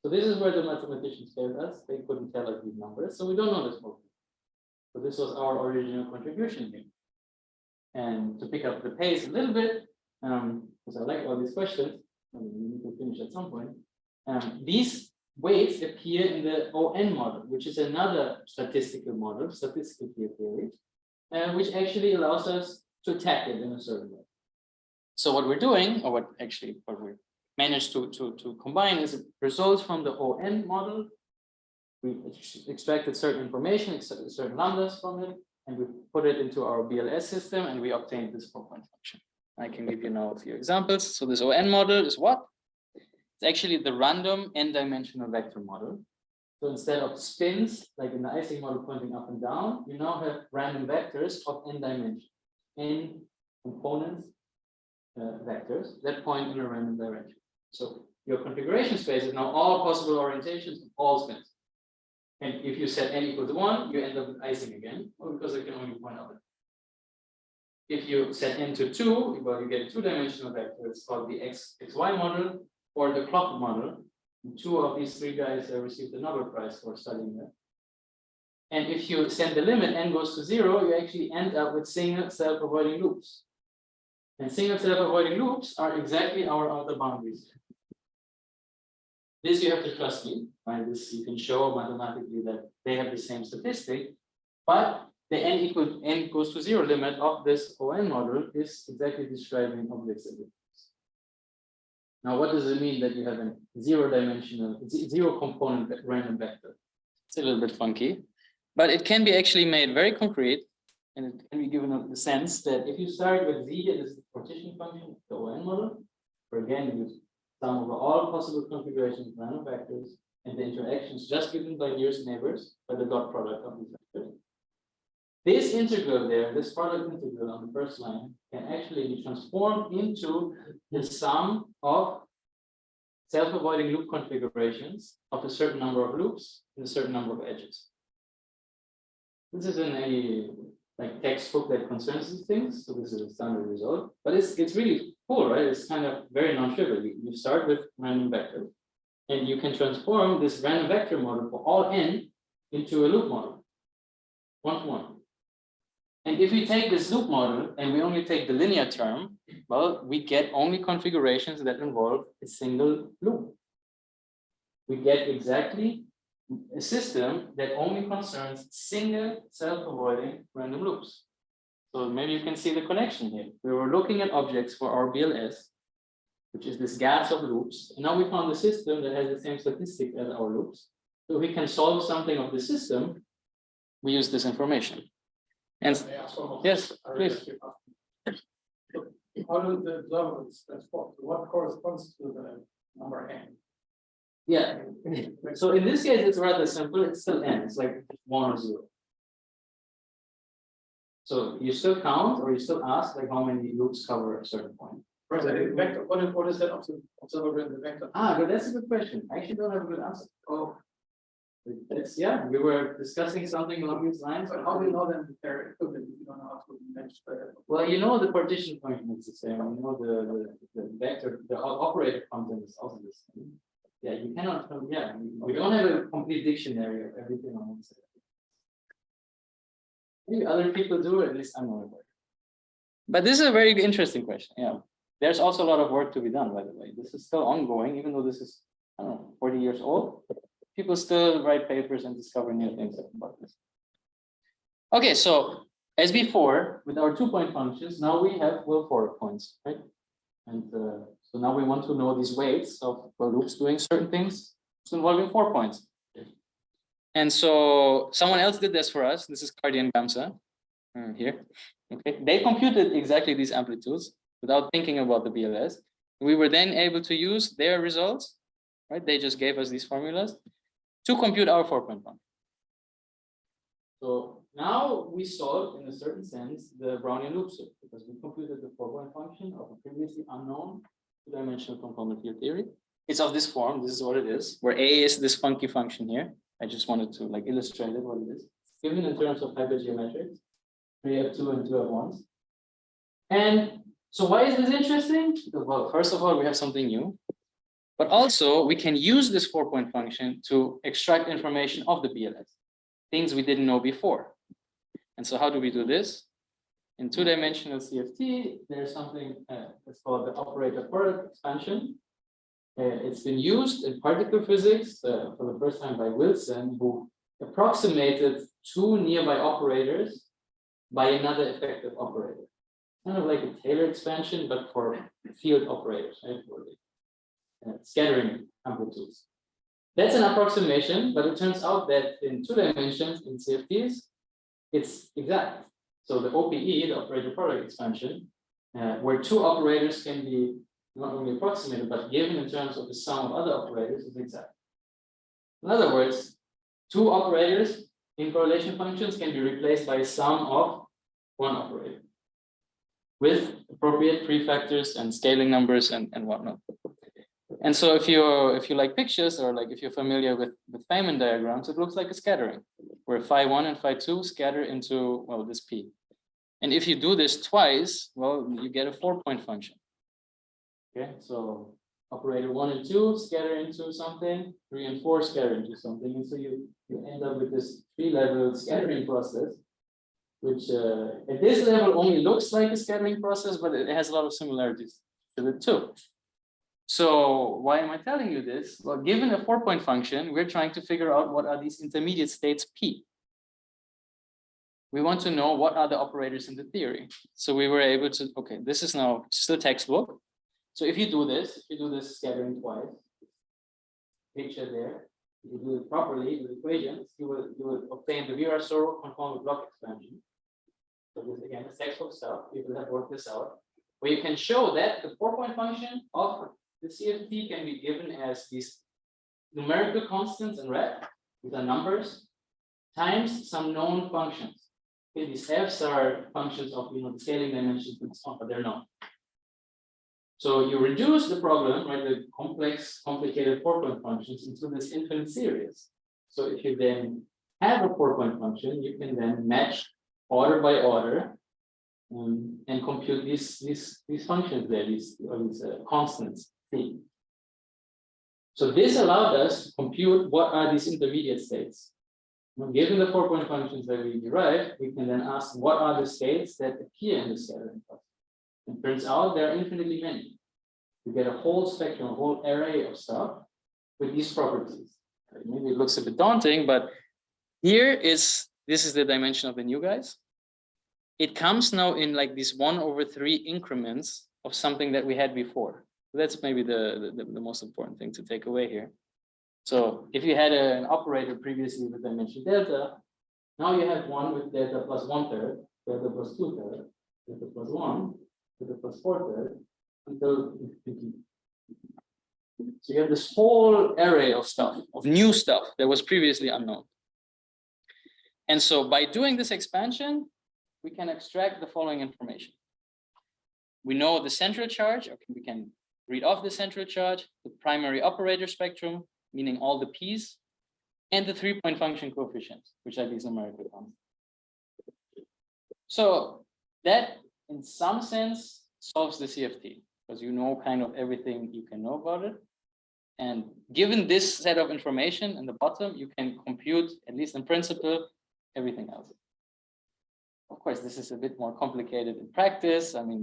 So this is where the mathematicians failed us. They couldn't tell us these numbers, so we don't know this problem. So this was our original contribution here. And to pick up the pace a little bit, because I like all these questions, we need to finish at some point. These weights appear in the ON model, which is another statistical model, statistical field theory, which actually allows us to attack it in a certain way. So what we're doing, or what we managed to combine is results from the ON model. We extracted certain information, certain lambdas from it, and we put it into our BLS system, and we obtained this 4-point function. I can give you now a few examples. So this ON model is what? It's actually the random n-dimensional vector model. So instead of spins, like in the Ising model pointing up and down, you now have random vectors of n dimensions, n components, vectors that point in a random direction. So your configuration space is now all possible orientations of all spins. And if you set n equals 1, you end up with Ising again, well, because it can only point up. If you set n to 2, well, you get a 2-dimensional vector. It's called the XY model. for the clock model. Two of these three guys have received a Nobel Prize for studying that. And if you send the limit n goes to 0, you actually end up with single self-avoiding loops. And single self-avoiding loops are exactly our outer boundaries. This you have to trust me, right? This you can show mathematically that they have the same statistic, but the n goes to 0 limit of this ON model is exactly describing objects at difference. Now, what does it mean that you have a zero component random vector? It's a little bit funky, but it can be actually made very concrete, and it can be given the sense that if you start with z as the partition function of the ON model, where again you sum over all possible configurations of random vectors and the interactions just given by nearest neighbors by the dot product of these vectors. This integral there, this product integral on the first line, can actually be transformed into the sum of self-avoiding loop configurations of a certain number of loops and a certain number of edges. This isn't any like textbook that concerns these things, so this is a standard result. But it's really cool, right? It's kind of very non-trivial. You start with random vector, and you can transform this random vector model for all n into a loop model, one-to-one. And if we take this loop model and we only take the linear term, well, we get only configurations that involve a single loop. We get exactly a system that only concerns single self-avoiding random loops. So maybe you can see the connection here. We were looking at objects for our BLS, which is this gas of loops. And now we found a system that has the same statistic as our loops. So we can solve something of the system. We use this information. And yes, please. How do the observables transport? What corresponds to the number n? Yeah. So in this case, it's rather simple. It's still n. It's like 1 or 0. So you still count, or you still ask like how many loops cover a certain point. Right, the vector. What is that observable in the vector? But that's a good question. I actually don't have a good answer. Oh, It's, yeah, we were discussing something along these lines. but how do you know that they're equivalent if you don't know how to match the? Well, you know the partition function is the same. You know the vector, the operator content is also the same. Yeah, you cannot. Yeah, we don't have a complete dictionary of everything on one side. Maybe other people do, at least I'm not aware. But this is a very interesting question. Yeah, there's also a lot of work to be done. By the way, this is still ongoing, even though this is, I don't know, 40 years old. People still write papers and discover new things about this. Okay, so as before, with our 2-point functions, now we have forward points, right? And so now we want to know these weights of loops doing certain things involving 4 points. And so someone else did this for us. This is Cardi and Gamsa here. Okay, they computed exactly these amplitudes without thinking about the BLS. We were then able to use their results, right? They just gave us these formulas to compute our 4-point function. So now we solved, in a certain sense, the Brownian loop set, because we computed the 4-point function of a previously unknown 2-dimensional conformal theory. It's of this form. This is what it is, where A is this funky function here. I just wanted to like illustrate it, what it is. Given in terms of hypergeometrics, 3f2 and 2f1s. And so why is this interesting? Well, first of all, we have something new. But also, we can use this 4-point function to extract information of the BLS, things we didn't know before. And so how do we do this? In 2-dimensional CFT, there's something that's called the operator product expansion. It's been used in particle physics for the first time by Wilson, who approximated 2 nearby operators by another effective operator. Kind of like a Taylor expansion, but for field operators, right? For scattering amplitudes. That's an approximation, but it turns out that in 2 dimensions in CFTs, it's exact. So the OPE, the operator product expansion, where 2 operators can be not only approximated, but given in terms of the sum of other operators, is exact. In other words, 2 operators in correlation functions can be replaced by a sum of 1 operator with appropriate prefactors and scaling numbers and whatnot. And so if you like pictures, or like if you're familiar with Feynman diagrams, it looks like a scattering, where phi1 and phi2 scatter into, well, this P. And if you do this twice, well, you get a 4-point function. Okay, so operator 1 and 2 scatter into something, 3 and 4 scatter into something, and so you end up with this 3-level scattering process, which at this level only looks like a scattering process, but it has a lot of similarities to the two. So why am I telling you this? Well, given a 4-point function, we're trying to figure out what are these intermediate states P. We want to know what are the operators in the theory. So we were able to, okay, this is now still textbook. So if you do this scattering twice, picture there, if you do it properly with equations, you will obtain the Virasoro conformal block expansion. So this again is textbook stuff. People have worked this out, where you can show that the 4-point function of the CFT can be given as these numerical constants in red, these are numbers, times some known functions. Okay, these f's are functions of the scaling dimensions and so on, but they're not. So you reduce the problem, right, the complex, complicated 4-point functions into this infinite series. So if you then have a 4-point function, you can then match order by order and compute these functions there, these constants. So this allowed us to compute what are these intermediate states. Now, given the 4-point functions that we derived, we can then ask what are the states that appear in the scattering process. It turns out there are infinitely many. You get a whole spectrum, a whole array of stuff with these properties. Maybe it looks a bit daunting, but this is the dimension of the new guys. It comes now in like these 1/3 increments of something that we had before. That's maybe the most important thing to take away here. So if you had an operator previously with dimension delta, now you have one with delta plus 1/3, delta plus 2/3, delta plus 1, delta plus 4/3, until infinity. So you have this whole array of stuff, of new stuff that was previously unknown. And so by doing this expansion, we can extract the following information. We know the central charge, okay, we can read off the central charge, the primary operator spectrum, meaning all the P's, and the 3-point function coefficients, which are these numerical constants. So that, in some sense, solves the CFT, because you know kind of everything you can know about it. And given this set of information in the bottom, you can compute, at least in principle, everything else. Of course, this is a bit more complicated in practice. I mean,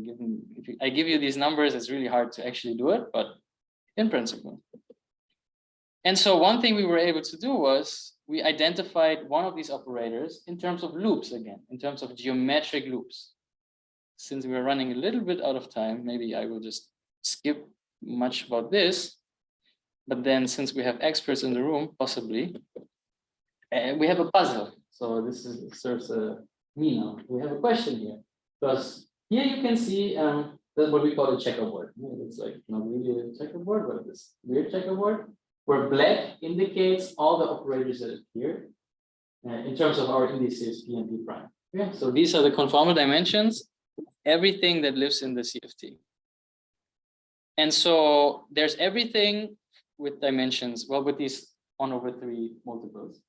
if I give you these numbers, it's really hard to actually do it, but in principle. And so one thing we were able to do was we identified one of these operators in terms of loops again, in terms of geometric loops. Since we're running a little bit out of time, maybe I will just skip much about this. But then since we have experts in the room, possibly, we have a puzzle. So this serves me now. We have a question here. Because here you can see that's what we call a checkerboard. It's like not really a checkerboard, but this weird checkerboard, where black indicates all the operators that appear in terms of our indices P and P prime. Okay, so these are the conformal dimensions, everything that lives in the CFT. And so there's everything with dimensions, well, with these 1/3 multiples,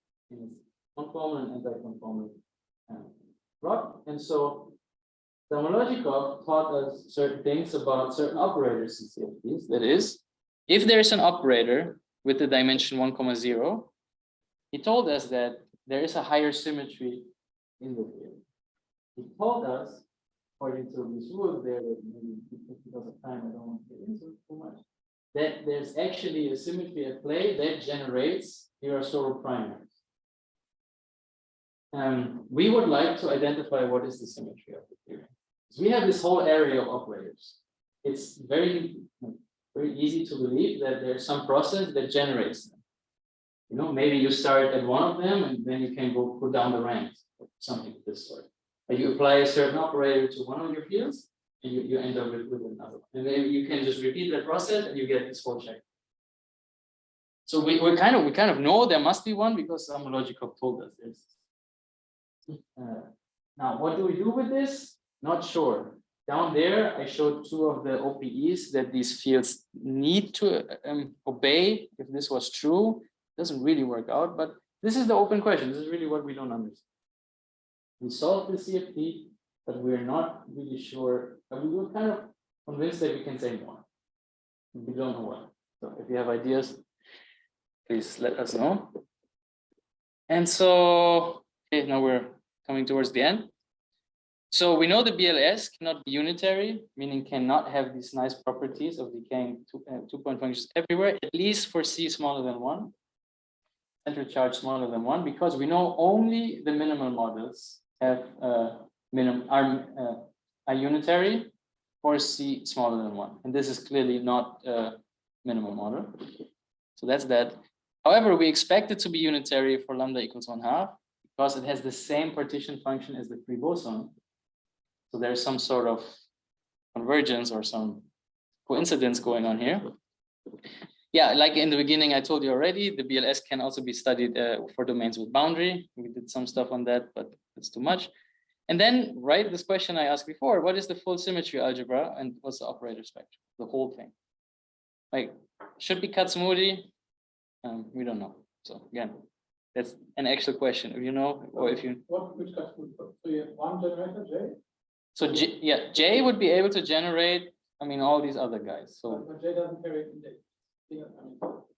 conformal and anti-conformal plot. And so Samologikov taught us certain things about certain operators in CFTs. That is, if there's an operator with the dimension 1,0, he told us that there is a higher symmetry in the field. He told us, according to these rules there, that maybe because of time I don't want to get into it too much, that there's actually a symmetry at play that generates Virasoro primaries. We would like to identify what is the symmetry of the theory. So we have this whole area of operators. It's very easy to believe that there's some process that generates them. You know, maybe you start at one of them and then you can go down the ranks, or something of this sort. You apply a certain operator to one of your fields, and you end up with another one. And then you can just repeat that process and you get this whole check. So we kind of know there must be one because Samologikov told us this. Now, what do we do with this? Not sure. Down there, I showed 2 of the OPEs that these fields need to obey. If this was true, it doesn't really work out, but this is the open question. This is really what we don't understand. We solved the CFT, but we're not really sure. But we were kind of convinced that we can say more. We don't know what. So if you have ideas, please let us know. And so, okay, now we're coming towards the end. So we know the BLS cannot be unitary, meaning cannot have these nice properties of decaying two-point functions everywhere, at least for C smaller than 1, central charge smaller than 1, because we know only the minimal models have are unitary for C smaller than 1. And this is clearly not a minimal model. So that's that. However, we expect it to be unitary for lambda equals 1/2 because it has the same partition function as the free boson. So there's some sort of convergence or some coincidence going on here. Yeah, like in the beginning, I told you already, the BLS can also be studied for domains with boundary. We did some stuff on that, but it's too much. And then, right, this question I asked before, what is the full symmetry algebra and what's the operator spectrum? The whole thing. Like, should be Kac-Moody? We don't know. So again, that's an actual question. If you know, or if you... Which Kac-Moody? So you have one generator, J? So J would be able to generate, I mean, all these other guys. So But J doesn't carry index.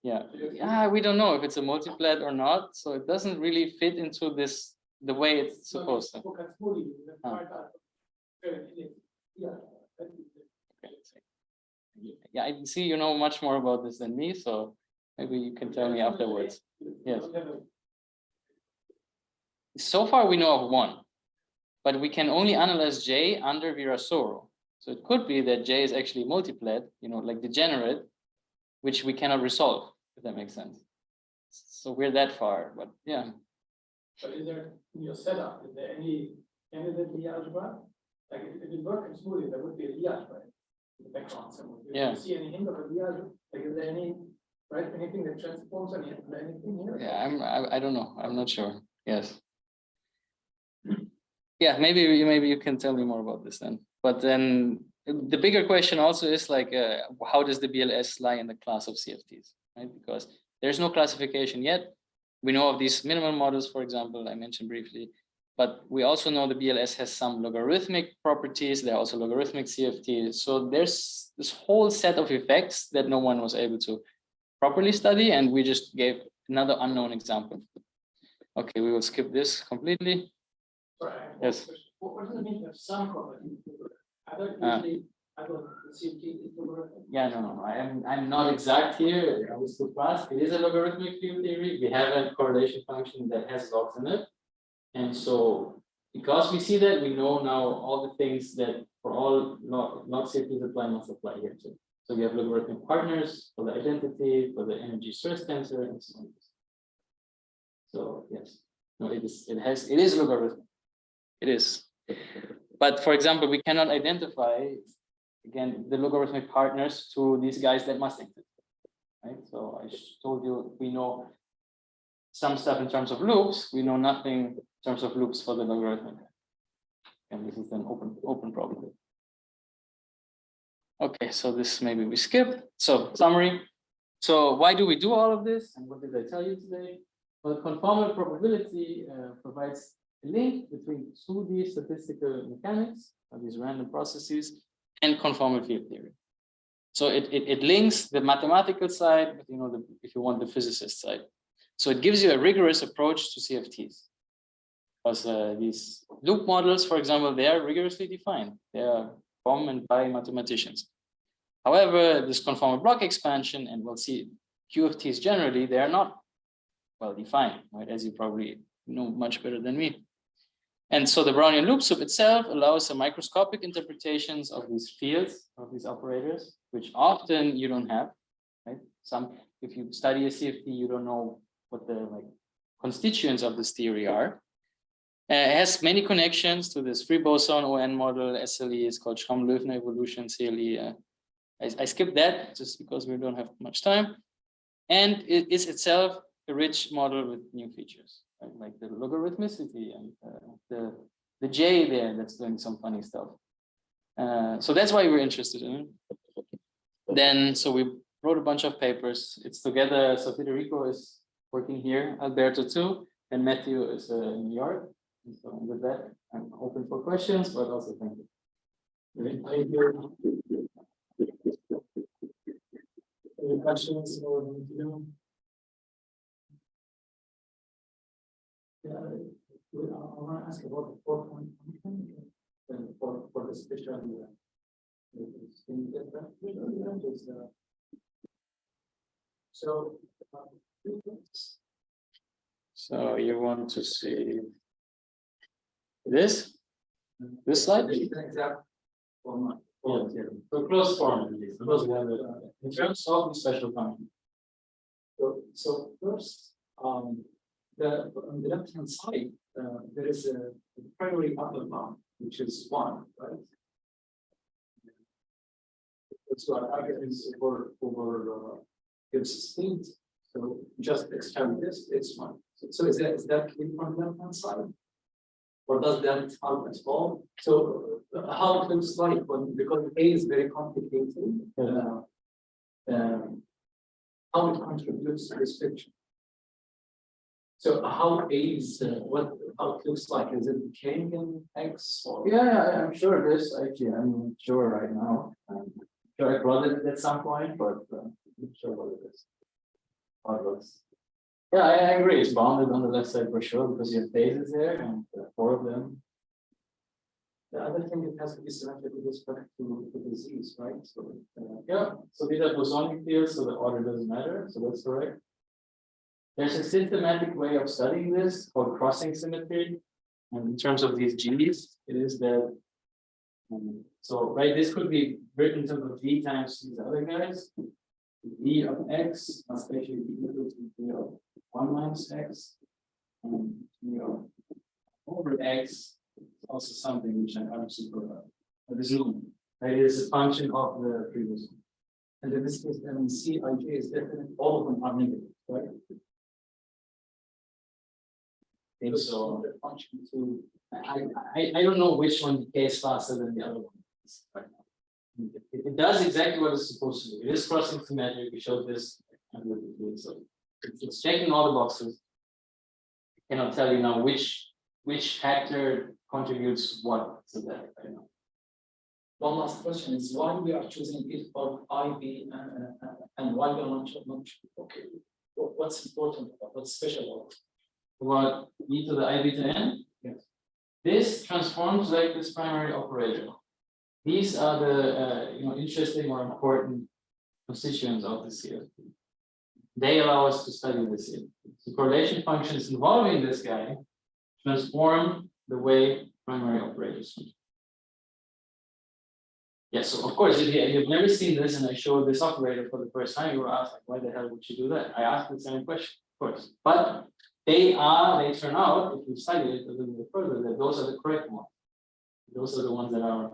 yeah, we don't know if it's a multiplet or not. So it doesn't really fit into this the way it's supposed to. Yeah, I can see you know much more about this than me, so maybe you can tell me afterwards. Yes. So far we know of one, but we can only analyze J under Virasoro. So it could be that J is actually multiplet, you know, like degenerate, which we cannot resolve, if that makes sense. So we're that far, but yeah. But is there in your setup, is there any candidate Lie algebra? Like if it worked in smoothie, there would be a Lie algebra in the background somewhere. Do you see any hint of a Lie algebra? Like is there any anything that transforms anything here? Yeah, I don't know. I'm not sure. Yes. Yeah, maybe you can tell me more about this then. But then the bigger question also is like, how does the BLS lie in the class of CFTs, right? Because there's no classification yet. We know of these minimal models, for example, I mentioned briefly, but we also know the BLS has some logarithmic properties. There are also logarithmic CFTs. So there's this whole set of effects that no one was able to properly study, and we just gave another unknown example. Okay, we will skip this completely. Yes. What does it mean to have some property? Yeah, no, I'm not exact here. I was too fast. It is a logarithmic field theory. We have a correlation function that has logs in it, and so because we see that, we know now all the things that for all log CFTs apply must apply here too. So we have logarithmic partners for the identity, for the energy source tensor, and so on. So yes, no, it is logarithmic. It is. But for example, we cannot identify, again, the logarithmic partners to these guys that must exist, right? So I told you, we know some stuff in terms of loops, we know nothing in terms of loops for the logarithmic. And this is an open problem. Okay, so this maybe we skip. So summary. So why do we do all of this? And what did I tell you today? Well, conformal probability provides a link between 2D statistical mechanics, these random processes, and conformal field theory. So it links the mathematical side with, you know, if you want, the physicist side. So it gives you a rigorous approach to CFTs. Because these loop models, for example, they are rigorously defined. They are from and by mathematicians. However, this conformal block expansion, and we'll see QFTs generally, they are not well defined, right? As you probably know much better than me. And so the Brownian loop soup itself allows some microscopic interpretations of these fields, of these operators, which often you don't have, right? If you study a CFT, you don't know what the constituents of this theory are. It has many connections to this free boson ON model. SLE is called Schramm-Löwner evolution, CLE. I skipped that just because we don't have much time. And it is itself a rich model with new features, right? Like the logarithmicity and the J there that's doing some funny stuff. So that's why we're interested in it. Then, so we wrote a bunch of papers. It's together. So Federico is working here, Alberto too, and Matthew is in New York. And so with that, I'm open for questions, but also thank you. Thank you. Any questions or Valentino? Yeah, I want to ask about the 4-point function for the special. Can you get that? So. So you want to see this slide? Exact format. So close form, in terms of the special function. So first, on the left hand side, there is a primary upper bound, which is 1, right? So our argument is over gives state. So just extend this, it's 1. So is that clear on the left hand side? Or does that help at all? So how it looks like because A is very complicated, how it contributes to this picture. So how A is how it looks like? Is it decaying in X or? Yeah, I'm sure this actually. I'm not sure right now. I'm sure I brought it at some point, but I'm not sure what it is. How it looks. Yeah, I agree. It's bounded on the left side for sure because you have phases there and 4 of them. The other thing, it has to be symmetric with respect to the disease, right? So Yeah, so these are bosonic fields, so the order doesn't matter. So that's correct. There's a systematic way of studying this called crossing symmetry. And in terms of these G's, it is that. So, right, this could be written in terms of V times these other guys. V of X must actually be equal to V of 1 minus X. And V of over X is also something which I obviously provide. But this one, right, is a function of the previous one. and in this case, then Cij is definite, all of them are negative, right? I think so. The function to I don't know which one decays faster than the other one. Right now. It does exactly what it's supposed to do. It is crossing symmetric. We showed this. So it's checking all the boxes. I cannot tell you now which factor contributes what to that right now. one last question is why we are choosing it for IB and why we are not okay. What's important about what's special about it? What e to the I b to n? Yes. This transforms like this primary operator. These are the interesting or important constituents of the CFT. They allow us to study this. The correlation functions involving this guy transform the way primary operators function. Yes, so of course, if you've never seen this and I show this operator for the first time, you were asked, like, why the hell would you do that? I asked the same question, of course. But they turn out, if you study it a little bit further, that those are the correct ones. Those are the ones that are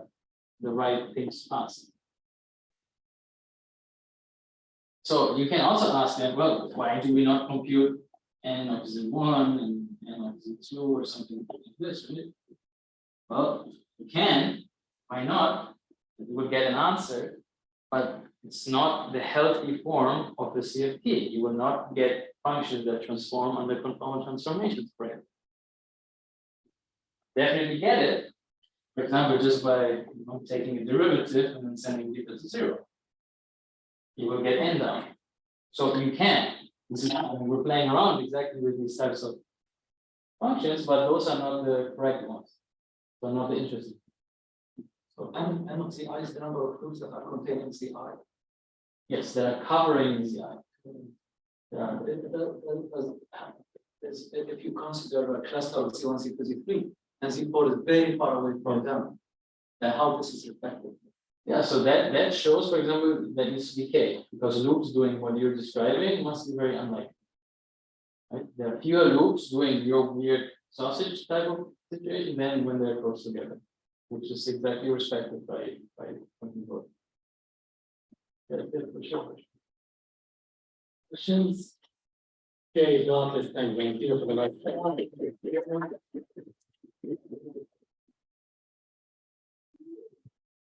the right things to ask. So you can also ask them, well, why do we not compute n of z1 and n of z2 or something like this, right? Well, you can, why not? You will get an answer, but it's not the healthy form of the CFT. You will not get functions that transform under conformal transformations, right? Definitely get it. For example, just by taking a derivative and then sending beta to 0. You will get n down. So you can. This is we're playing around exactly with these types of functions, but those are not the correct ones. They're not the interesting. So n of Ci is the number of groups that are contained in Ci. Yes, that are covering Ci. Yeah. If you consider a cluster of C1, C2, C3, and C4 is very far away from them, how this is reflected. Yeah, so that shows, for example, that it's decay, because loops doing what you're describing must be very unlikely. Right? There are fewer loops doing your weird sausage type of situation than when they're close together, which is exactly respected by control. Yeah, for sure. Questions? Okay, not this time. Thank you for the nice.